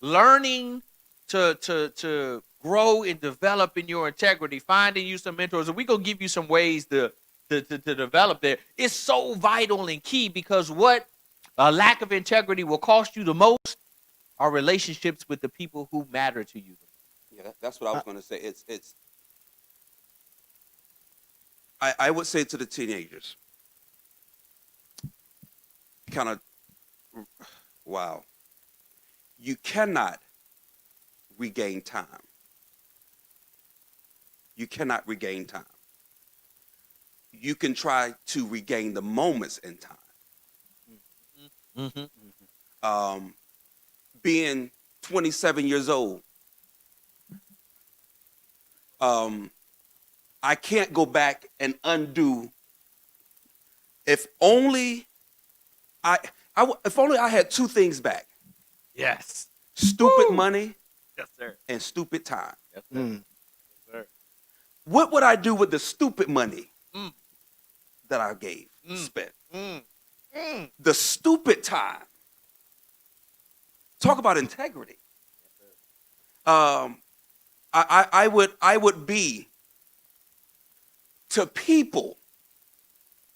learning to grow and develop in your integrity, finding you some mentors, and we're gonna give you some ways to develop there. It's so vital and key because what a lack of integrity will cost you the most are relationships with the people who matter to you. Yeah, that's what I was going to say. It's. I would say to the teenagers, kind of, wow, you cannot regain time. You cannot regain time. You can try to regain the moments in time. Being 27 years old, I can't go back and undo. If only I had two things back. Yes. Stupid money. Yes, sir. And stupid time. Yes, sir. Yes, sir. What would I do with the stupid money that I spent? The stupid time. Talk about integrity. I would be to people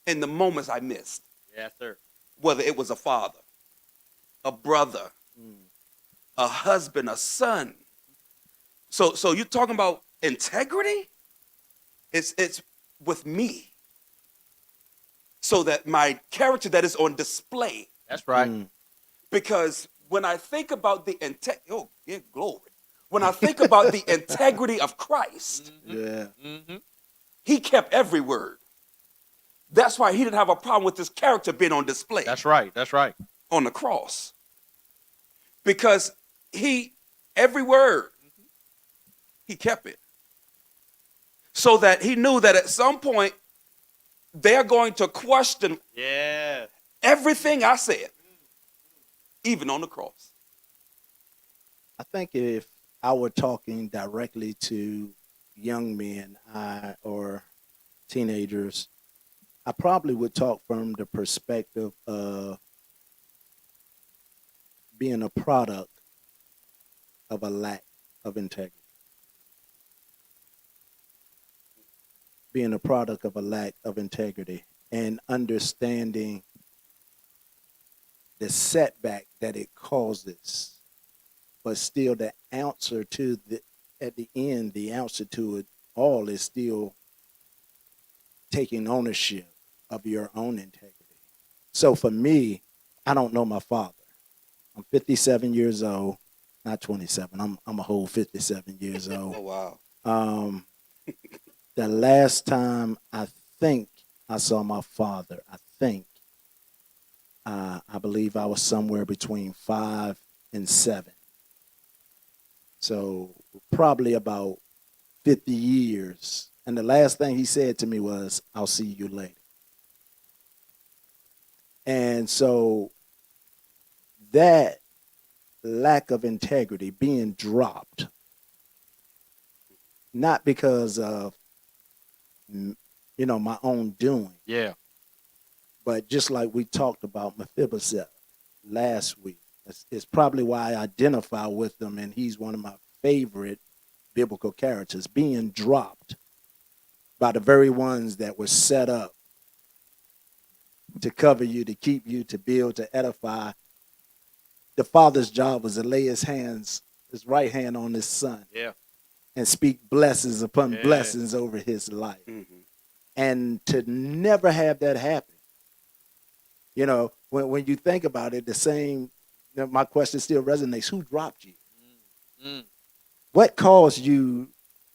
in the moments I missed. Yes, sir. Whether it was a father, a brother, a husband, a son. So you're talking about integrity? It's with me. So that my character that is on display. That's right. Because when I think about the glory. When I think about the integrity of Christ, he kept every word. That's why he didn't have a problem with his character being on display. That's right. That's right. On the cross. Because every word, he kept it. So that he knew that at some point, they're going to question Everything I said, even on the cross. I think if I were talking directly to young men or teenagers, I probably would talk from the perspective of being a product of a lack of integrity. Being a product of a lack of integrity and understanding the setback that it causes, but still the answer to at the end, the answer to it all is still taking ownership of your own integrity. So for me, I don't know my father. I'm 57 years old, not 27. I'm a whole 57 years Oh, old. wow. The last time I think I saw my father, I believe I was somewhere between 5 and 7. So probably about 50 years. And the last thing he said to me was, "I'll see you later." And so that lack of integrity being dropped, not because of my own doing, Yeah. but just like we talked about Mephibosheth last week, it's probably why I identify with him, and he's one of my favorite biblical characters, being dropped by the very ones that were set up to cover you, to keep you, to build, to edify. The father's job was to lay his right hand on his son, Yeah. and speak blessings upon Yeah. blessings over his life. Mm-hmm. And to never have that happen. When you think about it, my question still resonates. Who dropped you? Mm. What caused you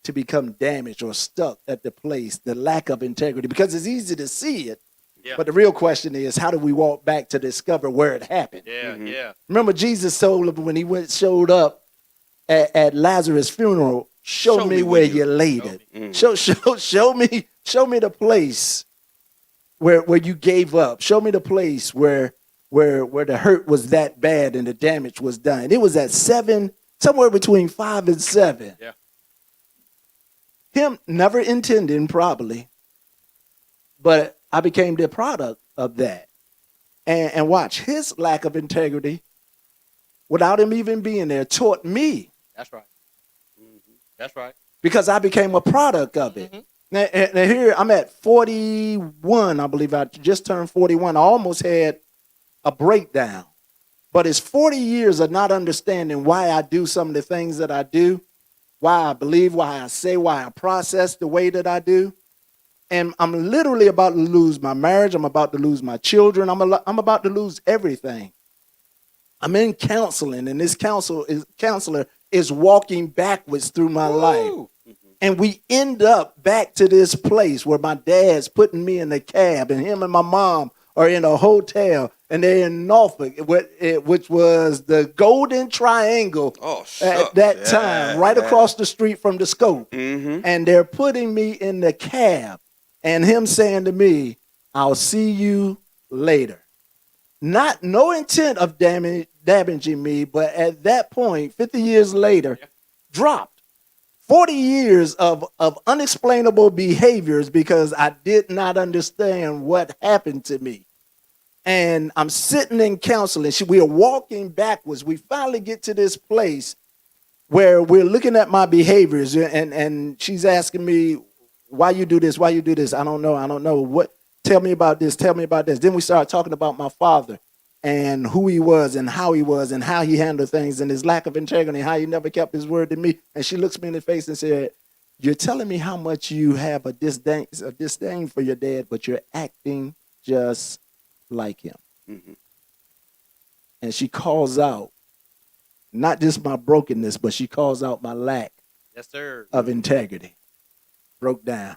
to become damaged or stuck at the place, the lack of integrity? Because it's easy to see it, Yeah. but the real question is, how do we walk back to discover where it happened? Yeah. Mhm. Yeah. Remember, Jesus told him when he showed up at Lazarus' funeral, show me where you laid it. Mhm. Show me the place where you gave up. Show me the place where the hurt was that bad and the damage was done. It was at 7, somewhere between 5 and 7. Yeah. Him never intending, probably, but I became the product of that. And watch, his lack of integrity, without him even being there, taught me, That's right. That's right. because I became a product of it. Mhm. Now here I'm at 41, I believe. I just turned 41. I almost had a breakdown. But it's 40 years of not understanding why I do some of the things that I do, why I believe, why I say, why I process the way that I do. And I'm literally about to lose my marriage. I'm about to lose my children. I'm about to lose everything. I'm in counseling, and this counselor is walking backwards through my life. Woo. And we end up back to this place where my dad's putting me in the cab, and him and my mom are in a hotel, and they're in Norfolk, which was the Golden Triangle Oh, at that time, right across the street from the Scope. Mm-hmm. And they're putting me in the cab, and him saying to me, "I'll see you later." No intent of damaging me, but at that point, 50 years later, dropped. 40 years of unexplainable behaviors because I did not understand what happened to me. And I'm sitting in counseling. We are walking backwards. We finally get to this place where we're looking at my behaviors, and she's asking me, "Why you do this? Why you do this?" I don't know. What? Tell me about this. Tell me about this. Then we start talking about my father and who he was and how he handled things and his lack of integrity, how he never kept his word to me. And she looks me in the face and said, "You're telling me how much you have a disdain for your dad, but you're acting just like him." Mm-hmm. And she calls out not just my brokenness, but she calls out my lack Yes, sir. of integrity. Broke down.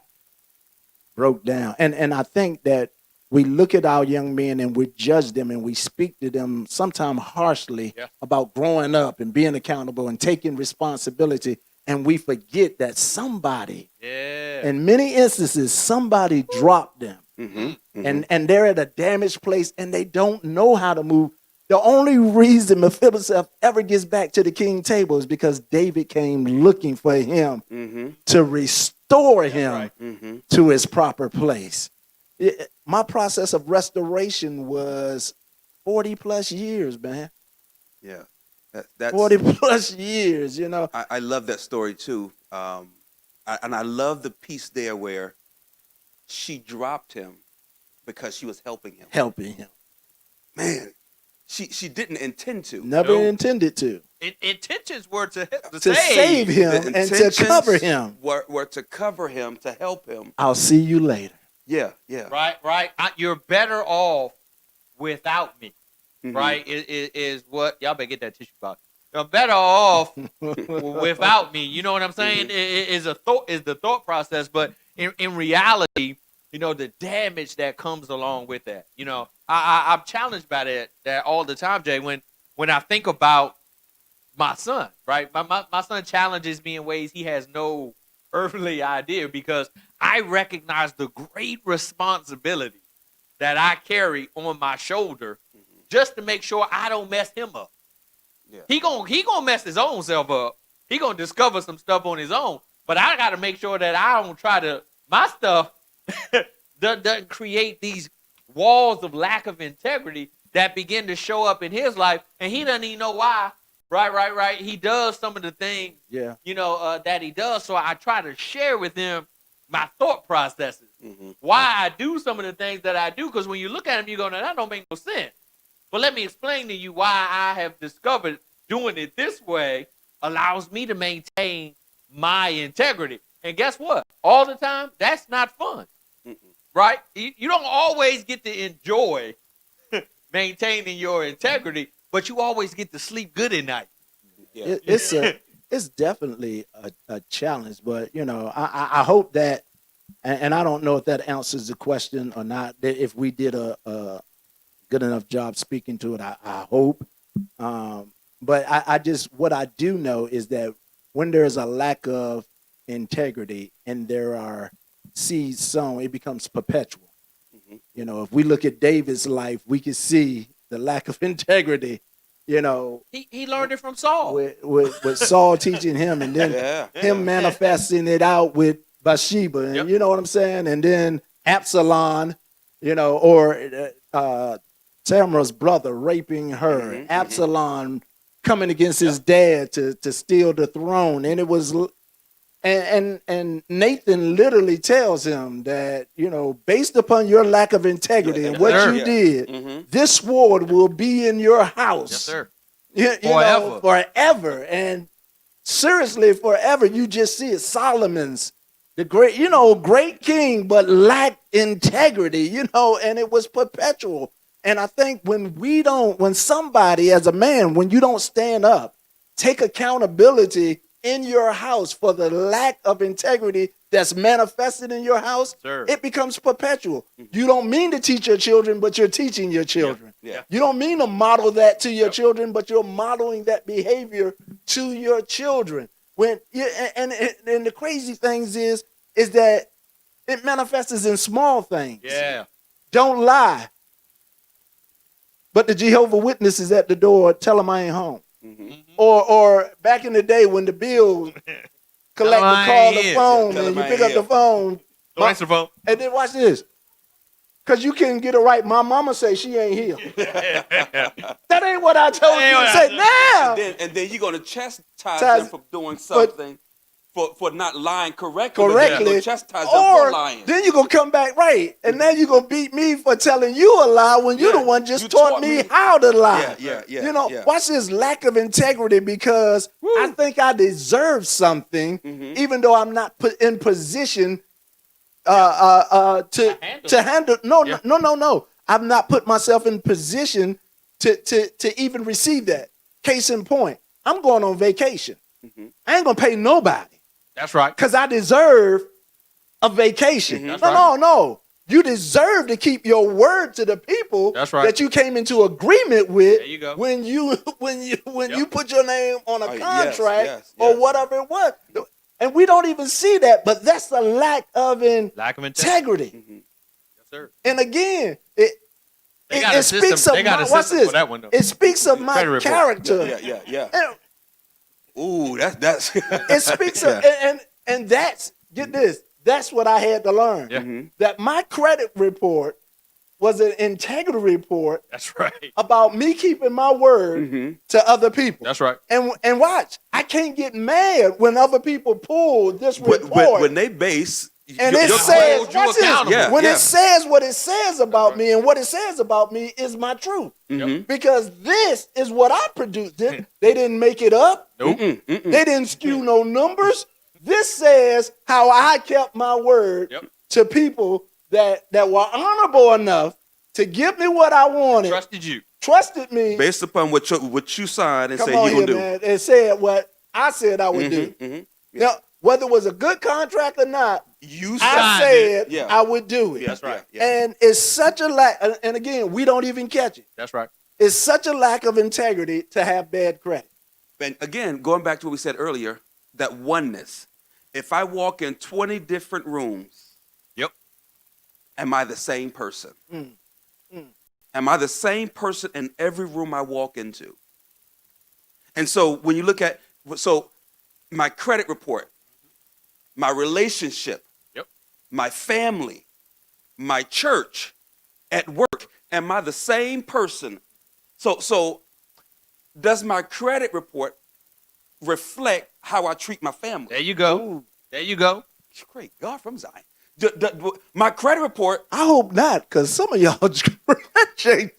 And I think that we look at our young men and we judge them and we speak to them sometimes harshly about growing up and being accountable and taking responsibility. And we forget that somebody, in many instances, somebody dropped them. And they're at a damaged place and they don't know how to move. The only reason Mephibosheth ever gets back to the king table is because David came looking for him to restore him to his proper place. My process of restoration was 40 plus years, man. Yeah. That's 40 plus years, you know. I love that story too. And I love the piece there where she dropped him because she was helping him. Helping him. Man, she didn't intend to. Never intended to. Intentions were to Save him The and to cover him. Were to cover him, to help him. I'll see you later. Yeah. Right. You're better off without me. Right? Is what y'all better get that tissue box. You're better off without me. You know what I'm saying? Is the thought process, but in reality, you know, the damage that comes along with that. You know, I'm challenged by that all the time, Jay. When I think about my son, right? My son challenges me in ways he has no earthly idea, because I recognize the great responsibility that I carry on my shoulder just to make sure I don't mess him up. Yeah. He gonna mess his own self up. He gonna discover some stuff on his own. But I got to make sure that I don't try to, my stuff doesn't create these walls of lack of integrity that begin to show up in his life, and he doesn't even know why. Right. He does some of the things, that he does. So I try to share with him my thought processes, why I do some of the things that I do. Because when you look at him, you go, "No, that don't make no sense." But let me explain to you why I have discovered doing it this way allows me to maintain my integrity. And guess what? All the time, that's not fun, right? You don't always get to enjoy maintaining your integrity, but you always get to sleep good at night. Yeah. It's definitely a challenge, but I hope that, and I don't know if that answers the question or not. That if we did a good enough job speaking to it, I hope. But I just, what I do know is that when there's a lack of integrity and there are seeds sown, it becomes perpetual. If we look at David's life, we can see the lack of integrity. He learned it from Saul. With Saul teaching him, and then him manifesting it out with Bathsheba, and you know what I'm saying? And then Absalom, or Tamara's brother raping her, Absalom coming against his dad to steal the throne. And it was, and Nathan literally tells him that, based upon your lack of integrity and what you did, this sword will be in your house. Yes, sir. Forever. And seriously, forever. You just see it. Solomon's the great king, but lacked integrity, and it was perpetual. And I think when somebody as a man, when you don't stand up, take accountability in your house for the lack of integrity that's manifested in your house, it becomes perpetual. You don't mean to teach your children, but you're teaching your children. Yeah. You don't mean to model that to your children, but you're modeling that behavior to your children. And the crazy things is that it manifests in small things. Yeah. Don't lie. But the Jehovah Witnesses at the door, tell them I ain't home. Or back in the day when the bill collector called the phone and you pick up the phone. Don't answer the phone. And then watch this. Because you couldn't get it right. My mama say she ain't here. That ain't what I told you to say now. And then you're going to chastise them for doing something, for not lying correctly. Correctly. Chastise them for lying. Then you're going to come back right. And now you're going to beat me for telling you a lie when you're the one just taught me how to lie. Yeah. Watch this lack of integrity, because I think I deserve something, even though I'm not put in position to handle. No. I've not put myself in position to even receive that. Case in point, I'm going on vacation. I ain't going to pay nobody. That's right. Because I deserve a vacation. No. You deserve to keep your word to the people that you came into agreement with. There you go. When you put your name on a contract or whatever it was. And we don't even see that, but that's the lack of integrity. Yes, sir. And again, They got a system. speaks of They got a watch system this. for that one, though. It speaks of my Credit report. character. Yeah. And Ooh, that's. it speaks of and that's get this. That's what I had to learn. Yeah. That my credit report was an integrity report That's right. about me keeping my word to other people. That's right. And watch, I can't get mad when other people pull this report. When they base. And it your says, hold you watch this, accountable. Yeah, when yeah. it says what it says about me, and what it says about me is my truth. Because this is what I produced. They didn't make it up. Nope. They didn't skew no numbers. This says how I kept my word to people that were honorable enough to give me what I wanted, trusted me. Based upon what you signed and Come say on you're here, going to do. man. It said what I said I would do. Now, whether it was a good contract or not, You I signed said I would do it. That's right. Yeah. And it's such a lack, and again, we don't even catch it. That's right. It's such a lack of integrity to have bad credit. And again, going back to what we said earlier, that oneness. If I walk in 20 different rooms, am I the same person? Am I the same person in every room I walk into? And so when you look at, my credit report, my relationship, my family, my church, at work, am I the same person? So does my credit report reflect how I treat my family? There you go. Ooh. There you go. Great God from Zion. My credit report. I hope not, because some of y'all change.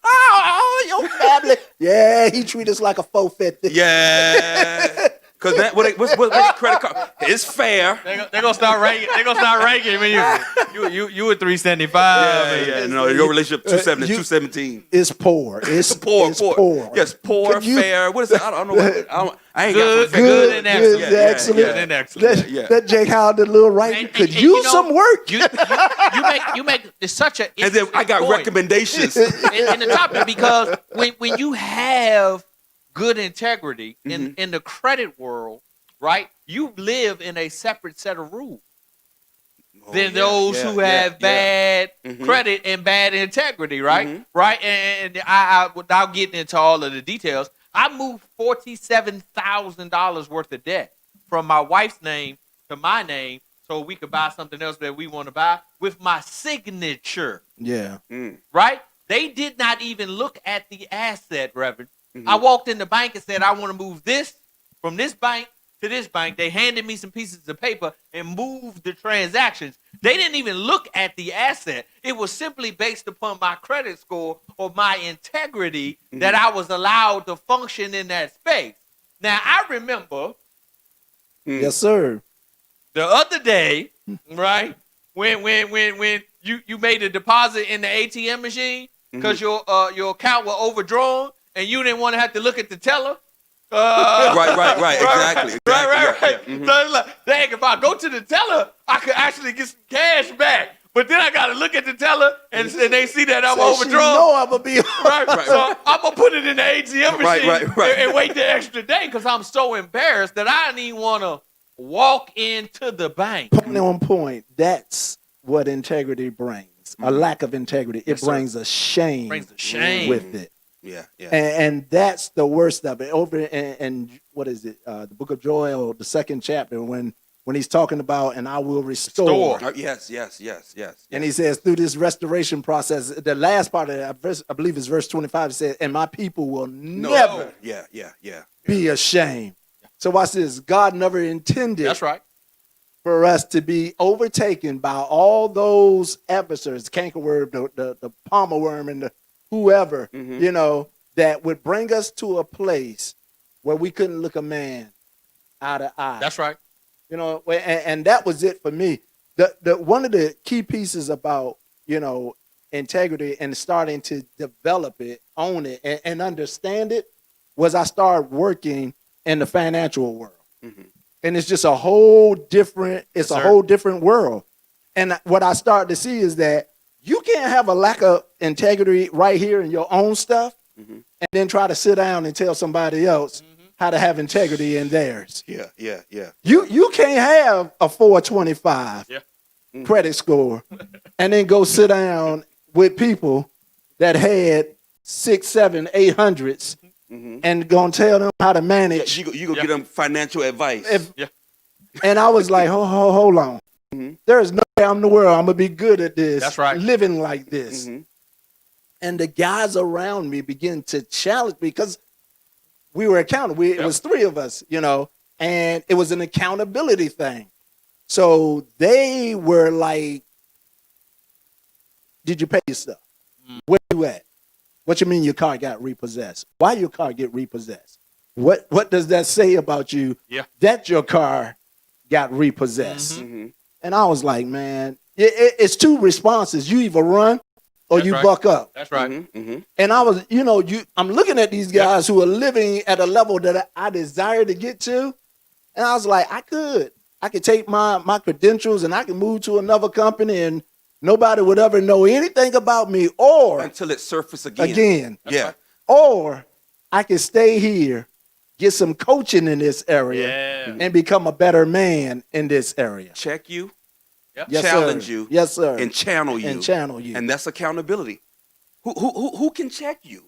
Oh, your family. Yeah, he treat us like a 450. Yeah. Because what's your credit card? It's fair. They're gonna start ranking. They're gonna start ranking when you were 375. Yeah. No, your relationship 270, 217. It's poor. It's Poor. Yes, poor, Could you- fair. What is that? I don't know. I ain't Good, got good and excellent. Yeah, excellent. Good and excellent. That Jake Howard did a little writing. And- Could and use you know, some work. You make it's such a And then I got point recommendations. in the topic, because when you have good integrity in the credit world, right? You live in a separate set of rules than those who have bad credit and bad integrity, right? Right? And I without getting into all of the details, I moved $47,000 worth of debt from my wife's name to my name so we could buy something else that we want to buy with my signature. Yeah. Right? They did not even look at the asset, Reverend. I walked in the bank and said, I want to move this from this bank to this bank. They handed me some pieces of paper and moved the transactions. They didn't even look at the asset. It was simply based upon my credit score or my integrity that I was allowed to function in that space. Now, I remember Yes, sir. the other day, right, when you made a deposit in the ATM machine because your account was overdrawn and you didn't want to have to look at the teller. Right. Exactly. Right. Yeah. So it's like, dang, if I go to the teller, I could actually get some cash back. But then I got to look at the teller and they see that I'm Say she overdrawn. know I'm gonna be Right. So I'm going to put it in the ATM machine Right. And wait the extra day because I'm so embarrassed that I didn't even want to walk into the bank. Point on point. That's what integrity brings. A lack of integrity. It brings a shame. With it. Yeah. And that's the worst of it. Over in what is it? The book of Joel, the 2nd chapter, when he's talking about, and I will restore. Yes. And he says, through this restoration process, the last part of that verse, I believe it's verse 25, it says, and my people will never be ashamed. So watch this. God never intended That's right. for us to be overtaken by all those adversaries, the cankerworm, the palmer worm, and the whoever, that would bring us to a place where we couldn't look a man eye to eye. That's right. And that was it for me. The one of the key pieces about, integrity and starting to develop it, own it, and understand it was I started working in the financial world. And it's just a whole different, whole different world. And what I started to see is that you can't have a lack of integrity right here in your own stuff and then try to sit down and tell somebody else how to have integrity in theirs. Yeah. You can't have a 425 credit score and then go sit down with people that had 6, 7, 800s and gonna tell them how to manage. You go get them financial advice. And I was like, hold on. There is no way in the world I'm gonna be good at this. That's right. Living like this. And the guys around me began to challenge me because we were accountable. It was 3 of us, and it was an accountability thing. So they were like, "Did you pay your stuff? Where you at? What you mean your car got repossessed? Why your car get repossessed? What does that say about you that your car got repossessed?" And I was like, man, it's 2 responses. You either run or you buck up. That's right. And I was, I'm looking at these guys who are living at a level that I desire to get to. And I was like, I could take my credentials and I can move to another company and nobody would ever know anything about me, or until it surfaces again. Yeah. Or I can stay here, get some coaching in this area and become a better man in this area. Check you, Yes, challenge sir. you, yes, sir, and channel you. And that's accountability. Who can check you?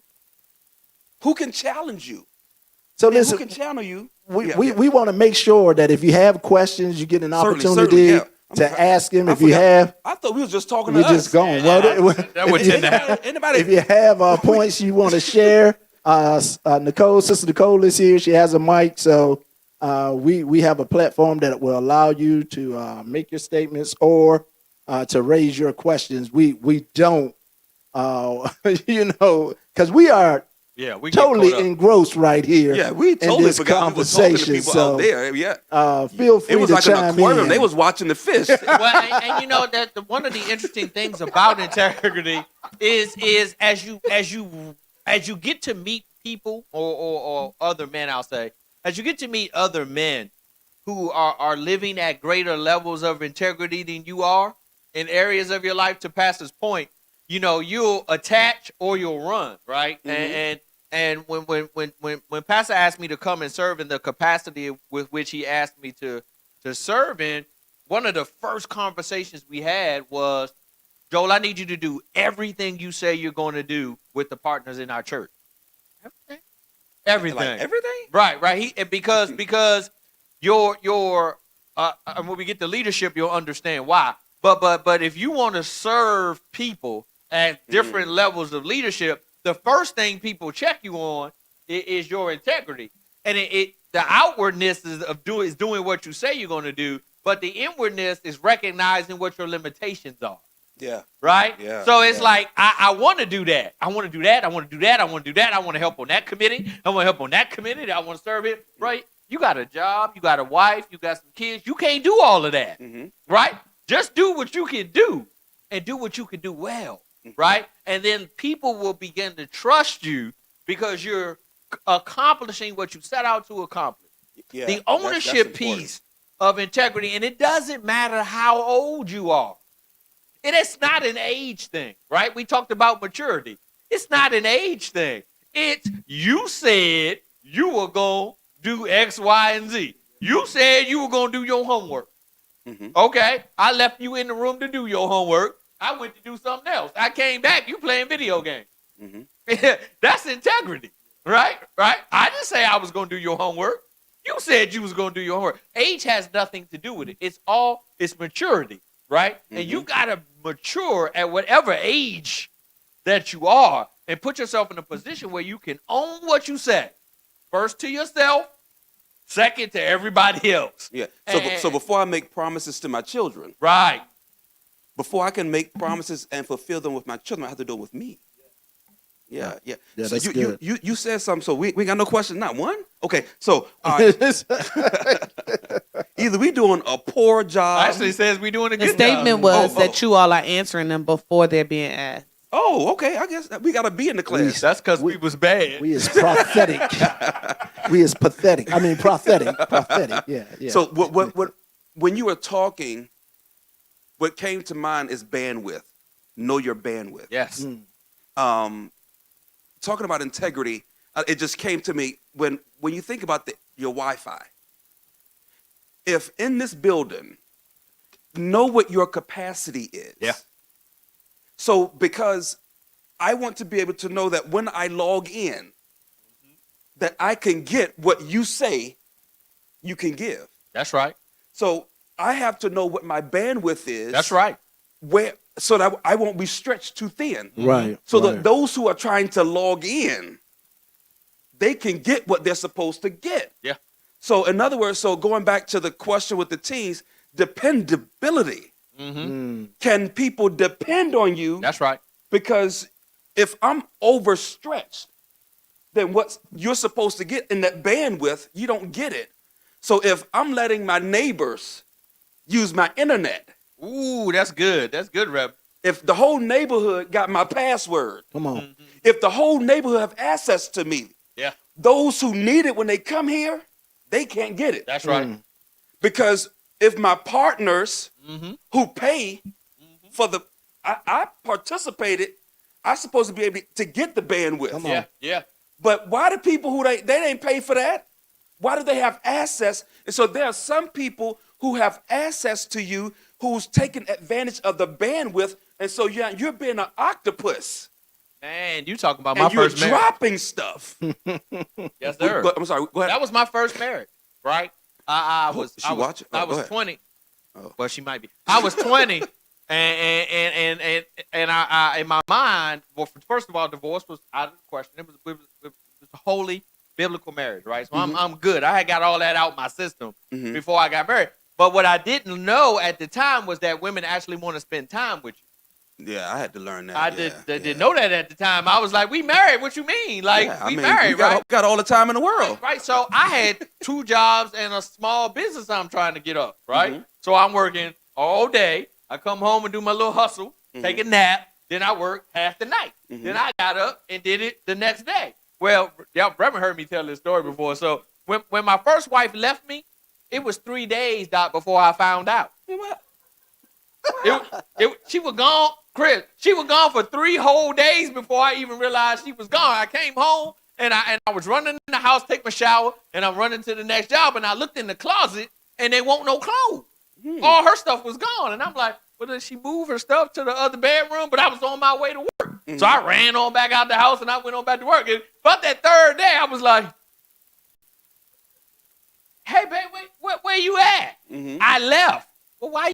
Who can challenge you? So And listen, who can channel you? we want to make sure that if you have questions, you get an opportunity to ask him. If you have, I thought we was just talking to we us. just going. That would tend to happen. Anybody? If you have points you want to share, Sister Nicole is here. She has a mic, so we have a platform that will allow you to make your statements or to raise your questions. We don't, because we are we totally engrossed right here. Yeah, we totally in this forgot we were talking to conversation. people So out there. Yeah, feel free it was to like an chime aquarium. in. They was watching the fish. Well, and you know that one of the interesting things about integrity is as you get to meet people or other men, I'll say, as you get to meet other men who are living at greater levels of integrity than you are in areas of your life, to Pastor's point, you'll attach or you'll run, right? And when Pastor asked me to come and serve in the capacity with which he asked me to serve in, one of the first conversations we had was, Joel, I need you to do everything you say you're going to do with the partners in our church. Everything. Like everything? Right. Because your when we get to leadership, you'll understand why. But if you want to serve people at different levels of leadership, the first thing people check you on is your integrity. And the outwardness is doing what you say you're going to do, but the inwardness is recognizing what your limitations are. Yeah. Right? Yeah. So it's like, I want to do that. I want to do that. I want to do that. I want to do that. I want to help on that committee. I want to help on that committee. I want to serve it. Right? You got a job. You got a wife. You got some kids. You can't do all of that. Right? Just do what you can do and do what you can do well. Right? And then people will begin to trust you because you're accomplishing what you set out to accomplish. Yeah, the ownership piece of integrity, and it doesn't matter how old you are. And it's not an age thing, right? We talked about maturity. It's not an age thing. It's you said you were going to do X, Y, and Z. You said you were going to do your homework. Okay, I left you in the room to do your homework. I went to do something else. I came back, you playing video games. That's integrity, right? I didn't say I was going to do your homework. You said you was going to do your homework. Age has nothing to do with it. It's maturity, right? And you got to mature at whatever age that you are and put yourself in a position where you can own what you say. First to yourself, second to everybody else. Yeah. So before I make promises to my children, right? Before I can make promises and fulfill them with my children, I have to do it with me. Yeah. Yeah, So that's good. you said something, so we got no question, not one? Okay, so either we doing a poor job. Actually says we doing a The good statement job. was that you all are answering them before they're being asked. Oh, okay, I guess we got to be in the class. That's because we was bad. We is prophetic. We is pathetic. I mean, prophetic. Yeah. So what when you were talking, what came to mind is bandwidth. Know your bandwidth. Yes. Talking about integrity, it just came to me when you think about your Wi-Fi. If in this building, know what your capacity is. Yeah. So because I want to be able to know that when I log in, that I can get what you say you can give. That's right. So I have to know what my bandwidth is. That's right. So that I won't be stretched too thin. Right. So right. that those who are trying to log in, they can get what they're supposed to get. Yeah. So in other words, so going back to the question with the teens, dependability. Can people depend on you? That's right. Because if I'm overstretched, then what you're supposed to get in that bandwidth, you don't get it. So if I'm letting my neighbors use my internet, Ooh, that's good. That's good, Reb. if the whole neighborhood got my password, Come on. if the whole neighborhood have access to me, Yeah, those who need it when they come here, they can't get it. that's right. Because if my partners who pay for I participated, I'm supposed to be able to get the bandwidth. Come on. Yeah, yeah. But why do people who they didn't pay for that? Why do they have access? And so there are some people who have access to you who's taking advantage of the bandwidth. And so you're being an octopus. Man, you talking about my And you're first marriage. dropping stuff. Yes, sir. I'm sorry. Go ahead. That was my first marriage, right? I Oh, was she I was, watching? Oh, I go was ahead. 20. Oh. Well, she might be. I was 20, and I in my mind, well, first of all, divorce was out of the question. It was a holy biblical marriage, right? So I'm good. I had got all that out my system before I got married. But what I didn't know at the time was that women actually want to spend time with you. Yeah, I had to learn that. I didn't know that at the time. I was like, "We married? What you mean? Like we married, you got, right?" got all the time in the world. Right. So I had 2 jobs and a small business I'm trying to get up. Right. So I'm working all day. I come home and do my little hustle, take a nap. Then I work half the night. Then I got up and did it the next day. Well, y'all Reverend heard me tell this story before. So when my first wife left me, it was 3 days, Doc, before I found out. She was gone, Chris. She was gone for 3 whole days before I even realized she was gone. I came home and I was running in the house, take my shower, and I'm running to the next job. And I looked in the closet and there won't no clothes. All her stuff was gone. And I'm like, well, did she move her stuff to the other bedroom? But I was on my way to work. So I ran on back out the house and I went on back to work. And about that 3rd day, I was like, hey, babe, where you at? I left. Well, why?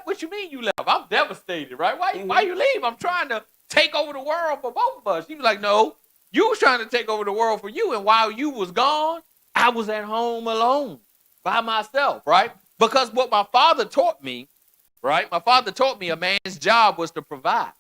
What you mean you left? I'm devastated, right? Why you leave? I'm trying to take over the world for both of us. He was like, no, you was trying to take over the world for you. And while you was gone, I was at home alone by myself, right? Because what my father taught me, right? My father taught me a man's job was to provide.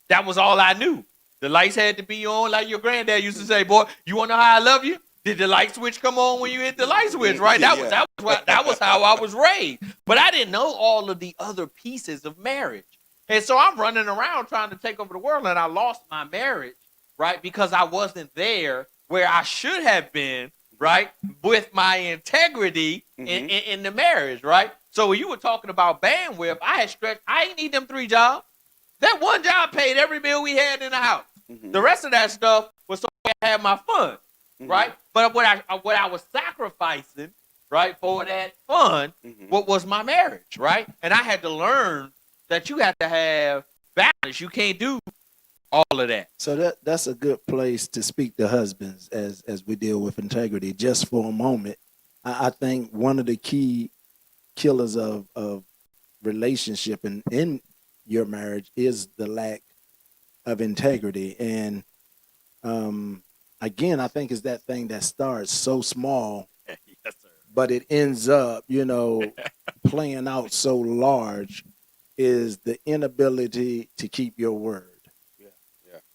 That was all I knew. The lights had to be on, like your granddad used to say, boy, you want to know how I love you? Did the light switch come on when you hit the light switch, right? That was how I was raised. But I didn't know all of the other pieces of marriage. And so I'm running around trying to take over the world, and I lost my marriage, right? Because I wasn't there where I should have been, right? With my integrity in the marriage, right? So when you were talking about bandwidth, I had stretched. I ain't need them 3 jobs. That one job paid every bill we had in the house. The rest of that stuff was so I could have my fun, right? But what I was sacrificing, right, for that fun, what was my marriage, right? And I had to learn that you have to have balance. You can't do all of that. So that's a good place to speak to husbands as we deal with integrity. Just for a moment, I think one of the key killers of relationship and in your marriage is the lack of integrity. And again, I think it's that thing that starts so small, Yes, sir. but it ends up, playing out so large, is the inability to keep your word.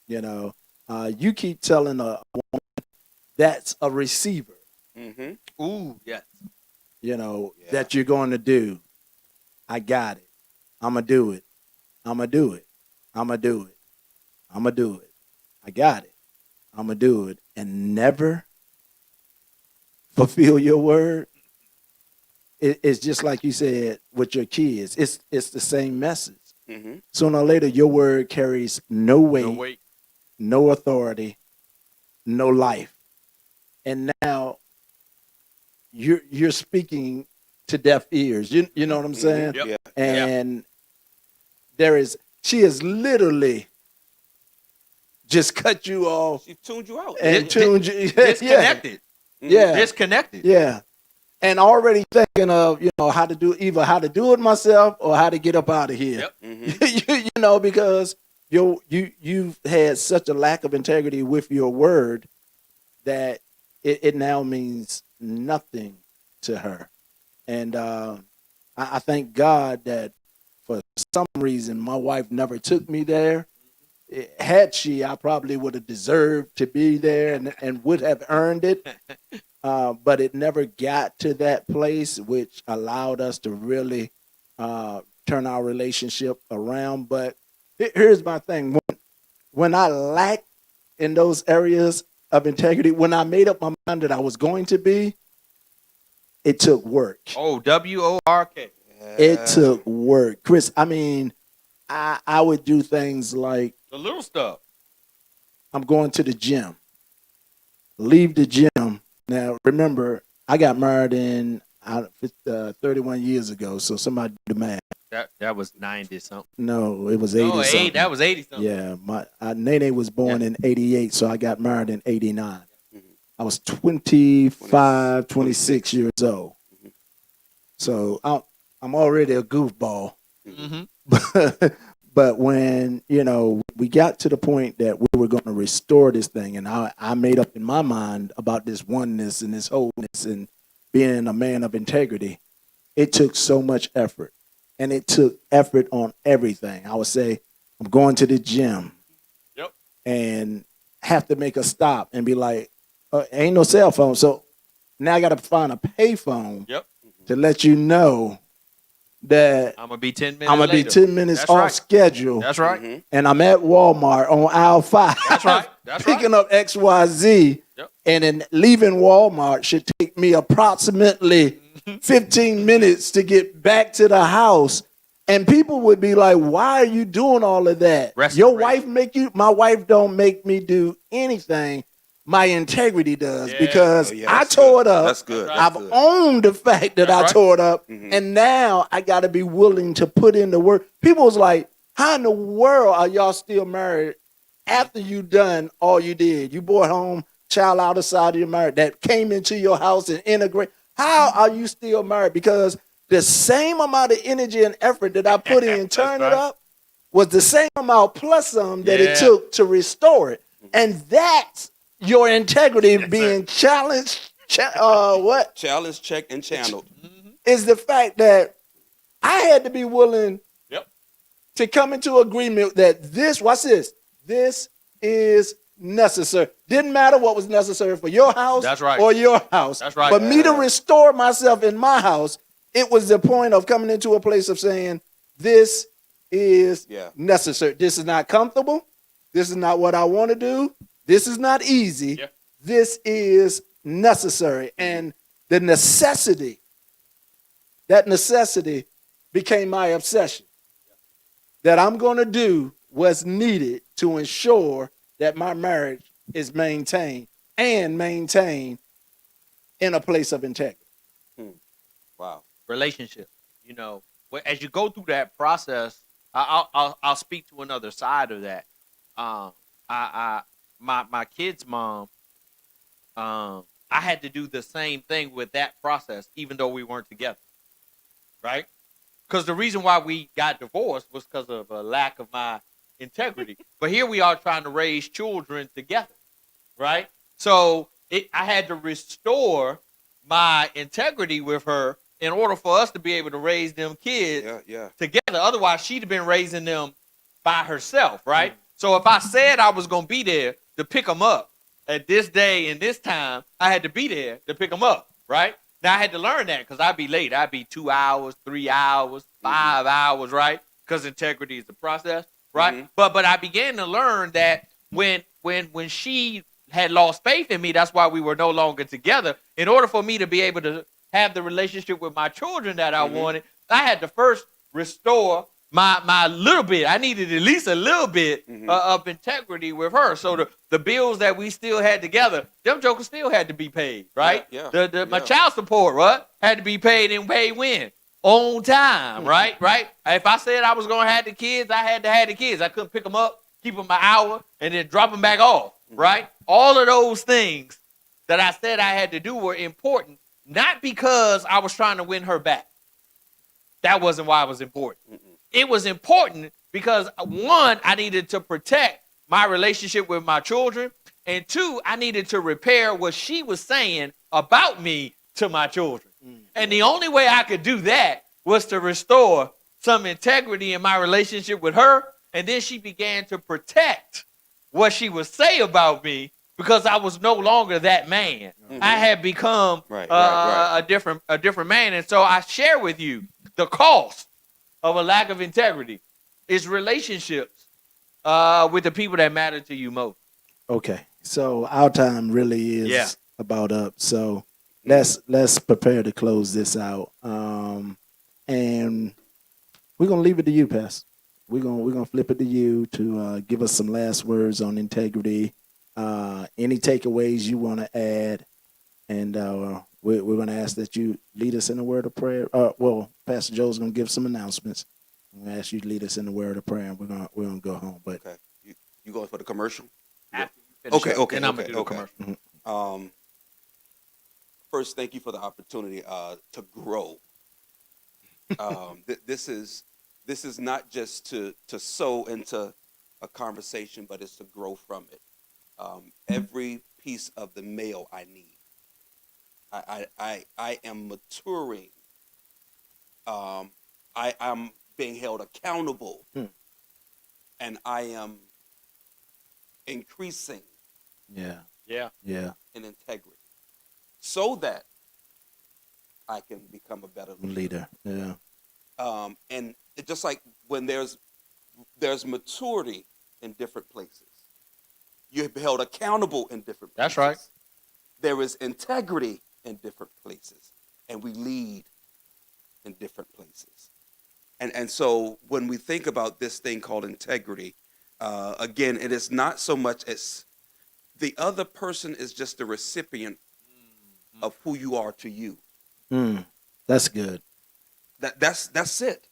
You keep telling a woman that's a receiver, Ooh, yes. that you're going to do. I got it. I'm going to do it. I'm going to do it. I'm going to do it. I'm going to do it. I got it. I'm going to do it. And never fulfill your word. It's just like you said with your kids. It's the same message. Sooner or later, your word carries no weight, No wait. no authority, no life. And now you're speaking to deaf ears. You know what I'm saying? Yep. Yeah. And she is literally just cut you off She tuned you out. and tuned you. Disconnected. Yeah. Disconnected. Yeah. And already thinking of, how to do it myself or how to get up out of here. Yep. Because you've had such a lack of integrity with your word that it now means nothing to her. And I thank God that for some reason my wife never took me there. Had she, I probably would have deserved to be there and would have earned it. But it never got to that place, which allowed us to really turn our relationship around. But here's my thing. When I lacked in those areas of integrity, when I made up my mind that I was going to be, it took work. Oh, WORK. It took work. Chris, I mean, I would do things like The little stuff. I'm going to the gym. Leave the gym. Now, remember, I got married 31 years ago, so somebody do the math. That was 90 something. No, it was 80 No, something. that was 80 something. Yeah, Nene was born in 88, so I got married in 89. I was 25, 26 years old. So I'm already a goofball. Mm-hmm. But when, we got to the point that we were going to restore this thing, and I made up in my mind about this oneness and this wholeness and being a man of integrity, it took so much effort. And it took effort on everything. I would say, I'm going to the gym. Yep. And have to make a stop and be like, ain't no cell phone. So now I got to find a pay phone Yep. to let you know that I'm going to be 10 minutes I'm going to be later. 10 minutes That's off right. schedule. That's right. And I'm at Walmart on aisle 5. That's right. That's picking up XYZ. Yep. And then leaving Walmart should take me approximately 15 minutes to get back to the house. And people would be like, why are you doing all of that? Your wife make you? My wife don't make me do anything. My integrity does, because I tore it up. That's good. I've owned the fact that I tore it up. Mm-hmm. And now I got to be willing to put in the work. People was like, how in the world are y'all still married after you done all you did? You brought home child out of side of your marriage that came into your house and integrate. How are you still married? Because the same amount of energy and effort that I put in turn it up was the same amount plus some that it took to restore it. And that's your integrity being challenged. Challenge, checked, and channeled. Is the fact that I had to be willing to come into agreement that this is necessary. Didn't matter what was necessary for your house or your house. That's right. For me to restore myself in my house, it was the point of coming into a place of saying, this is necessary. This is not comfortable. This is not what I want to do. This is not easy. Yeah. This is necessary. And the necessity, that necessity became my obsession. That I'm going to do what's needed to ensure that my marriage is maintained in a place of integrity. Wow. Relationship. As you go through that process, I'll speak to another side of that. My kid's mom, I had to do the same thing with that process, even though we weren't together, right? Because the reason why we got divorced was because of a lack of my integrity. But here we are trying to raise children together, right? So I had to restore my integrity with her in order for us to be able to raise them kids together. Otherwise, she'd have been raising them by herself, right? So if I said I was going to be there to pick them up at this day and this time, I had to be there to pick them up, right? Now, I had to learn that because I'd be late. I'd be 2 hours, 3 hours, 5 hours, right? Because integrity is the process, right? But I began to learn that when she had lost faith in me, that's why we were no longer together. In order for me to be able to have the relationship with my children that I wanted, I had to first restore my little bit. I needed at least a little bit of integrity with her. So the bills that we still had together, them jokers still had to be paid, right? Yeah. My child support, right, had to be paid and paid when? On time, right? Right? If I said I was going to have the kids, I had to have the kids. I couldn't pick them up, keep them an hour, and then drop them back off, right? All of those things that I said I had to do were important, not because I was trying to win her back. That wasn't why it was important. It was important because, one, I needed to protect my relationship with my children, and two, I needed to repair what she was saying about me to my children. And the only way I could do that was to restore some integrity in my relationship with her, and then she began to protect what she would say about me because I was no longer that man. I had become a different man, and so I share with you the cost of a lack of integrity is relationships with the people that matter to you most. Okay, so our time really is about up. So let's prepare to close this out. And we're gonna leave it to you, Pastor. We're gonna flip it to you to give us some last words on integrity. Any takeaways you want to add, and we're going to ask that you lead us in a word of prayer. Well, Pastor Joe's going to give some announcements. I'm going to ask you to lead us in a word of prayer, and we're going to go home. But Okay. You going for the commercial? After you finish Okay. then I'm gonna do the commercial. First, thank you for the opportunity to grow. This is not just to sow into a conversation, but it's to grow from it. Every piece of the mail I need. I am maturing. I am being held accountable, and I am increasing yeah, in integrity, so that I can become a better leader. leader. Yeah, And it just like when there's maturity in different places, you're held accountable in different places. That's right. There is integrity in different places, and we lead in different places. And so when we think about this thing called integrity, again, it is not so much as the other person is just the recipient of who you are to you. that's good. That's it.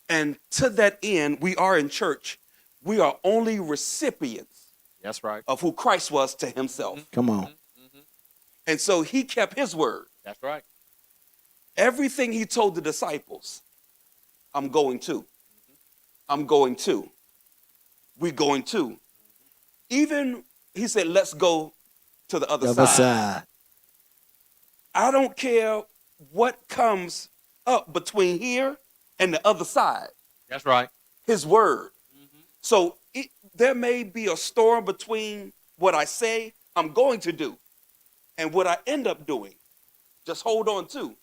And to that end, we are in church. We are only recipients That's right. of who Christ was to himself. Come on. And so he kept his word. That's right. Everything he told the disciples, I'm going to. I'm going to. We're going to. Even he said, let's go to the other side. I don't care what comes up between here and the other side. That's right. His word. So there may be a storm between what I say I'm going to do and what I end up doing. Just hold on to.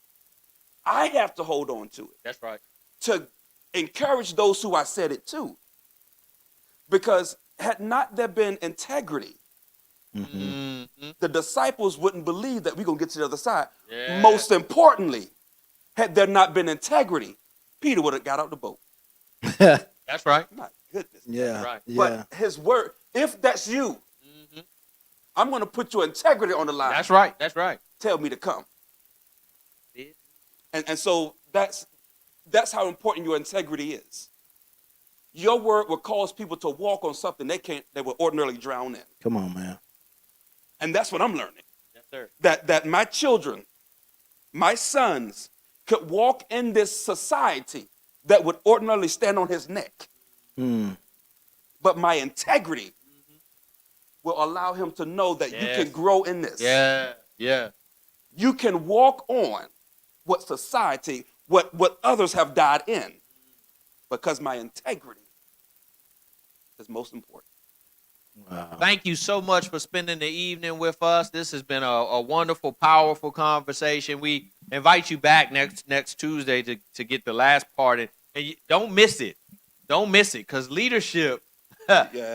I have to hold on to it. That's right. To encourage those who I said it to. Because had not there been integrity, the disciples wouldn't believe that we're going to get to the other side. Yeah. Most importantly, had there not been integrity, Peter would have got out the boat. That's right. My goodness. Yeah, right. yeah. But his word, if that's you, I'm going to put your integrity on the line. That's right. That's right. Tell me to come. Yeah. And so that's how important your integrity is. Your word will cause people to walk on something they would ordinarily drown in. Come on, man. And that's what I'm learning. Yes, sir. That my children, my sons, could walk in this society that would ordinarily stand on his neck. But my integrity will allow him to know that you can grow in this. Yeah. Yeah. You can walk on what society, what others have died in, because my integrity is most important. Wow. Thank you so much for spending the evening with us. This has been a wonderful, powerful conversation. We invite you back next Tuesday to get the last part. And don't miss it. Don't miss it, because leadership,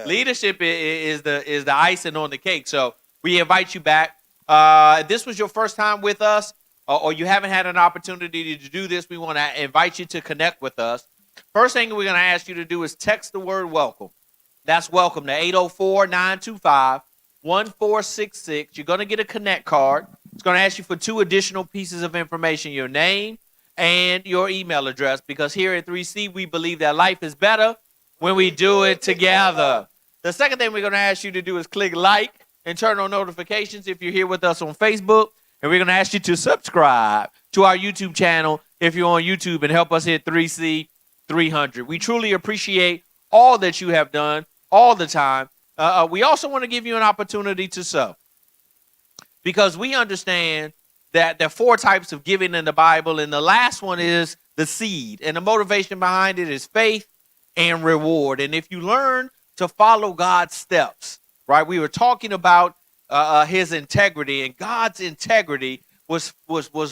leadership is the icing on the cake. So we invite you back. If this was your first time with us, or you haven't had an opportunity to do this, we want to invite you to connect with us. First thing we're going to ask you to do is text the word welcome. That's welcome to 804-925-1466. You're going to get a connect card. It's going to ask you for 2 additional pieces of information, your name and your email address, because here at 3C, we believe that life is better when we do it together. The second thing we're going to ask you to do is click like and turn on notifications if you're here with us on Facebook. And we're going to ask you to subscribe to our YouTube channel if you're on YouTube and help us hit 3C 300. We truly appreciate all that you have done all the time. We also want to give you an opportunity to sow, because we understand that there are 4 types of giving in the Bible, and the last one is the seed, and the motivation behind it is faith and reward. And if you learn to follow God's steps, right? We were talking about his integrity, and God's integrity was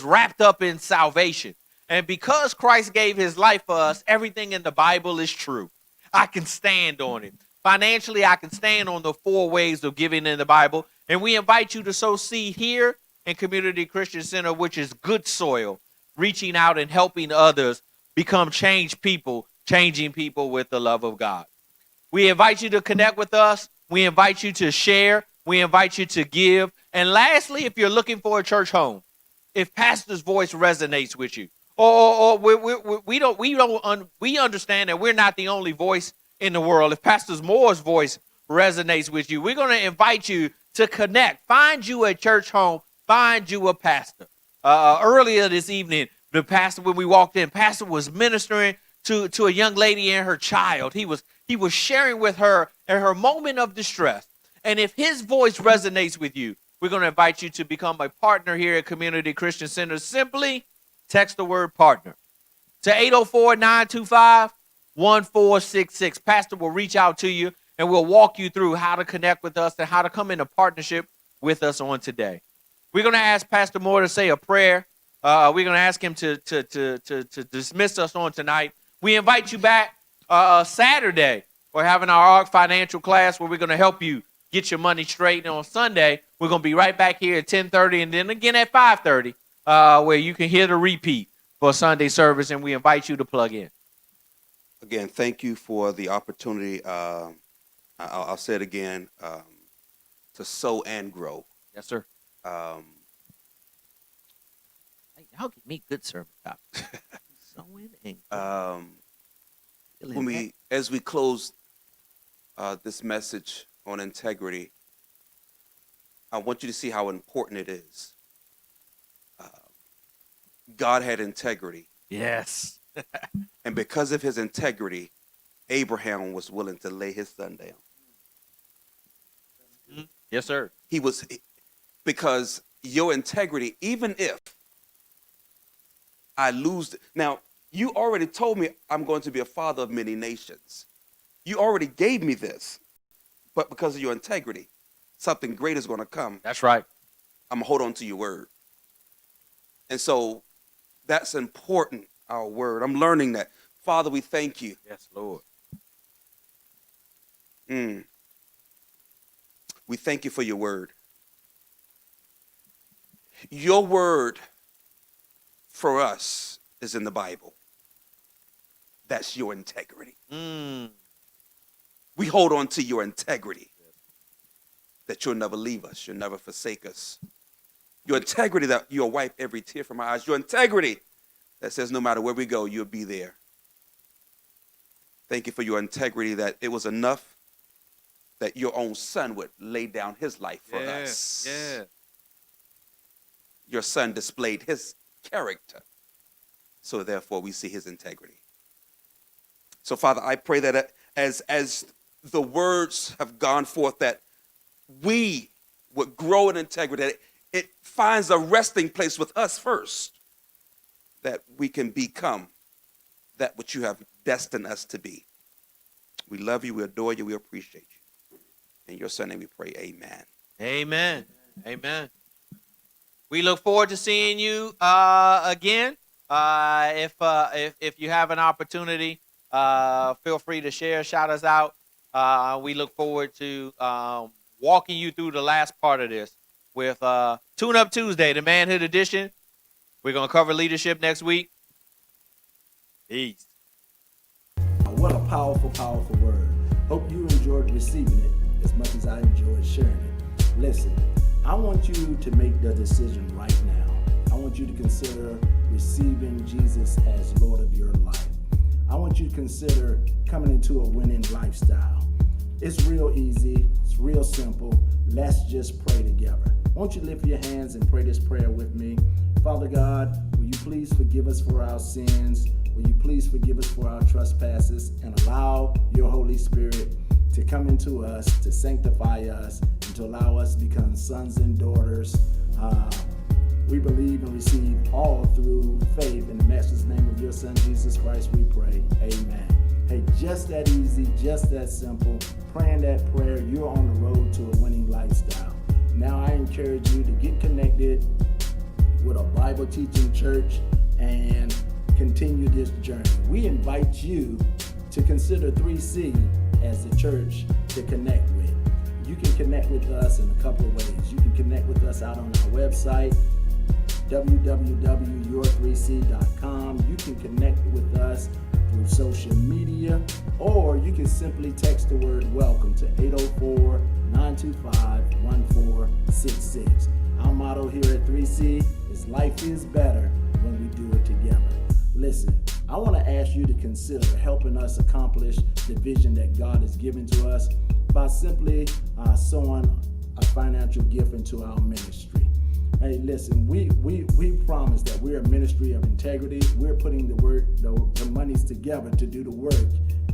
wrapped up in salvation. And because Christ gave his life for us, everything in the Bible is true. I can stand on it. Financially, I can stand on the 4 ways of giving in the Bible. And we invite you to sow seed here in Community Christian Center, which is good soil, reaching out and helping others become changed people, changing people with the love of God. We invite you to connect with us. We invite you to share. We invite you to give. And lastly, if you're looking for a church home, if pastor's voice resonates with you, or we understand that we're not the only voice in the world. If Pastor Moore's voice resonates with you, we're going to invite you to connect. Find you a church home. Find you a pastor. Earlier this evening, the pastor, when we walked in, pastor was ministering to a young lady and her child. He was sharing with her in her moment of distress. And if his voice resonates with you, we're going to invite you to become a partner here at Community Christian Center. Simply text the word partner to 804-925-1466. Pastor will reach out to you and we'll walk you through how to connect with us and how to come into partnership with us on today. We're going to ask Pastor Moore to say a prayer. We're going to ask him to dismiss us on tonight. We invite you back Saturday. We're having our ARC financial class where we're going to help you get your money straight. And on Sunday, we're going to be right back here at 10:30 and then again at 5:30. Where you can hear the repeat for Sunday service, and we invite you to plug in. Again, thank you for the opportunity. I'll say it again, to sow and grow. Yes, sir. Y'all give me good sermon topics. Sowing and growing. As we close this message on integrity, I want you to see how important it is. God had integrity. Yes. And because of his integrity, Abraham was willing to lay his son down. Yes, sir. Because your integrity, even if I lose. Now, you already told me I'm going to be a father of many nations. You already gave me this. But because of your integrity, something great is going to come. That's right. I'm going to hold on to your word. And so that's important, our word. I'm learning that. Father, we thank you. Yes, Lord. We thank you for your word. Your word for us is in the Bible. That's your integrity. We hold on to your integrity. That you'll never leave us. You'll never forsake us. Your integrity that you'll wipe every tear from our eyes. Your integrity that says no matter where we go, you'll be there. Thank you for your integrity that it was enough that your own son would lay down his life for us. Yeah. Your son displayed his character. So therefore we see his integrity. So Father, I pray that as the words have gone forth, that we would grow in integrity, that it finds a resting place with us first, that we can become that which you have destined us to be. We love you, we adore you, we appreciate you. In your son's name we pray, amen. Amen. Amen. We look forward to seeing you again. If you have an opportunity, feel free to share, shout us out. We look forward to walking you through the last part of this with Tune Up Tuesday, the Manhood edition. We're going to cover leadership next week. Peace. What a powerful, powerful word. Hope you enjoyed receiving it as much as I enjoyed sharing it. Listen, I want you to make the decision right now. I want you to consider receiving Jesus as Lord of your life. I want you to consider coming into a winning lifestyle. It's real easy. It's real simple. Let's just pray together. Won't you lift your hands and pray this prayer with me? Father God, will you please forgive us for our sins? Will you please forgive us for our trespasses and allow your Holy Spirit to come into us, to sanctify us, and to allow us to become sons and daughters. We believe and receive all through faith in the Master's name of your Son, Jesus Christ, we pray. Amen. Hey, just that easy, just that simple. Praying that prayer, you're on the road to a winning lifestyle. Now I encourage you to get connected with a Bible teaching church and continue this journey. We invite you to consider 3C as the church to connect with. You can connect with us in a couple of ways. You can connect with us out on our website, www.your3c.com. You can connect with us through social media, or you can simply text the word welcome to 804-925-1466. Our motto here at 3C is life is better when we do it together. Listen, I want to ask you to consider helping us accomplish the vision that God has given to us by simply sowing a financial gift into our ministry. Hey, listen, we promise that we're a ministry of integrity. We're putting the monies together to do the work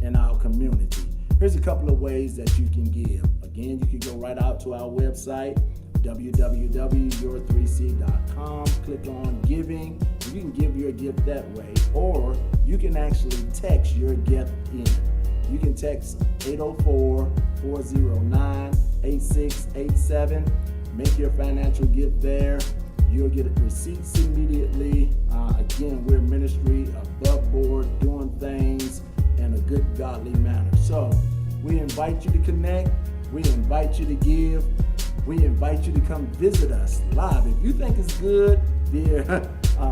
in our community. Here's a couple of ways that you can give. Again, you can go right out to our website, www.your3c.com. Click on giving. You can give your gift that way, or you can actually text your gift in. You can text 804-409-8687. Make your financial gift there. You'll get receipts immediately. Again, we're ministry above board, doing things in a good, godly manner. So we invite you to connect. We invite you to give. We invite you to come visit us live. If you think it's good via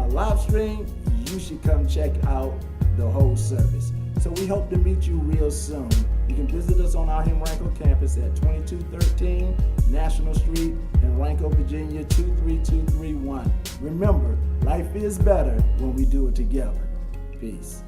live stream, you should come check out the whole service. So we hope to meet you real soon. You can visit us on our Henrico campus at 2213 National Street in Ranco, Virginia 23231. Remember, life is better when we do it together. Peace.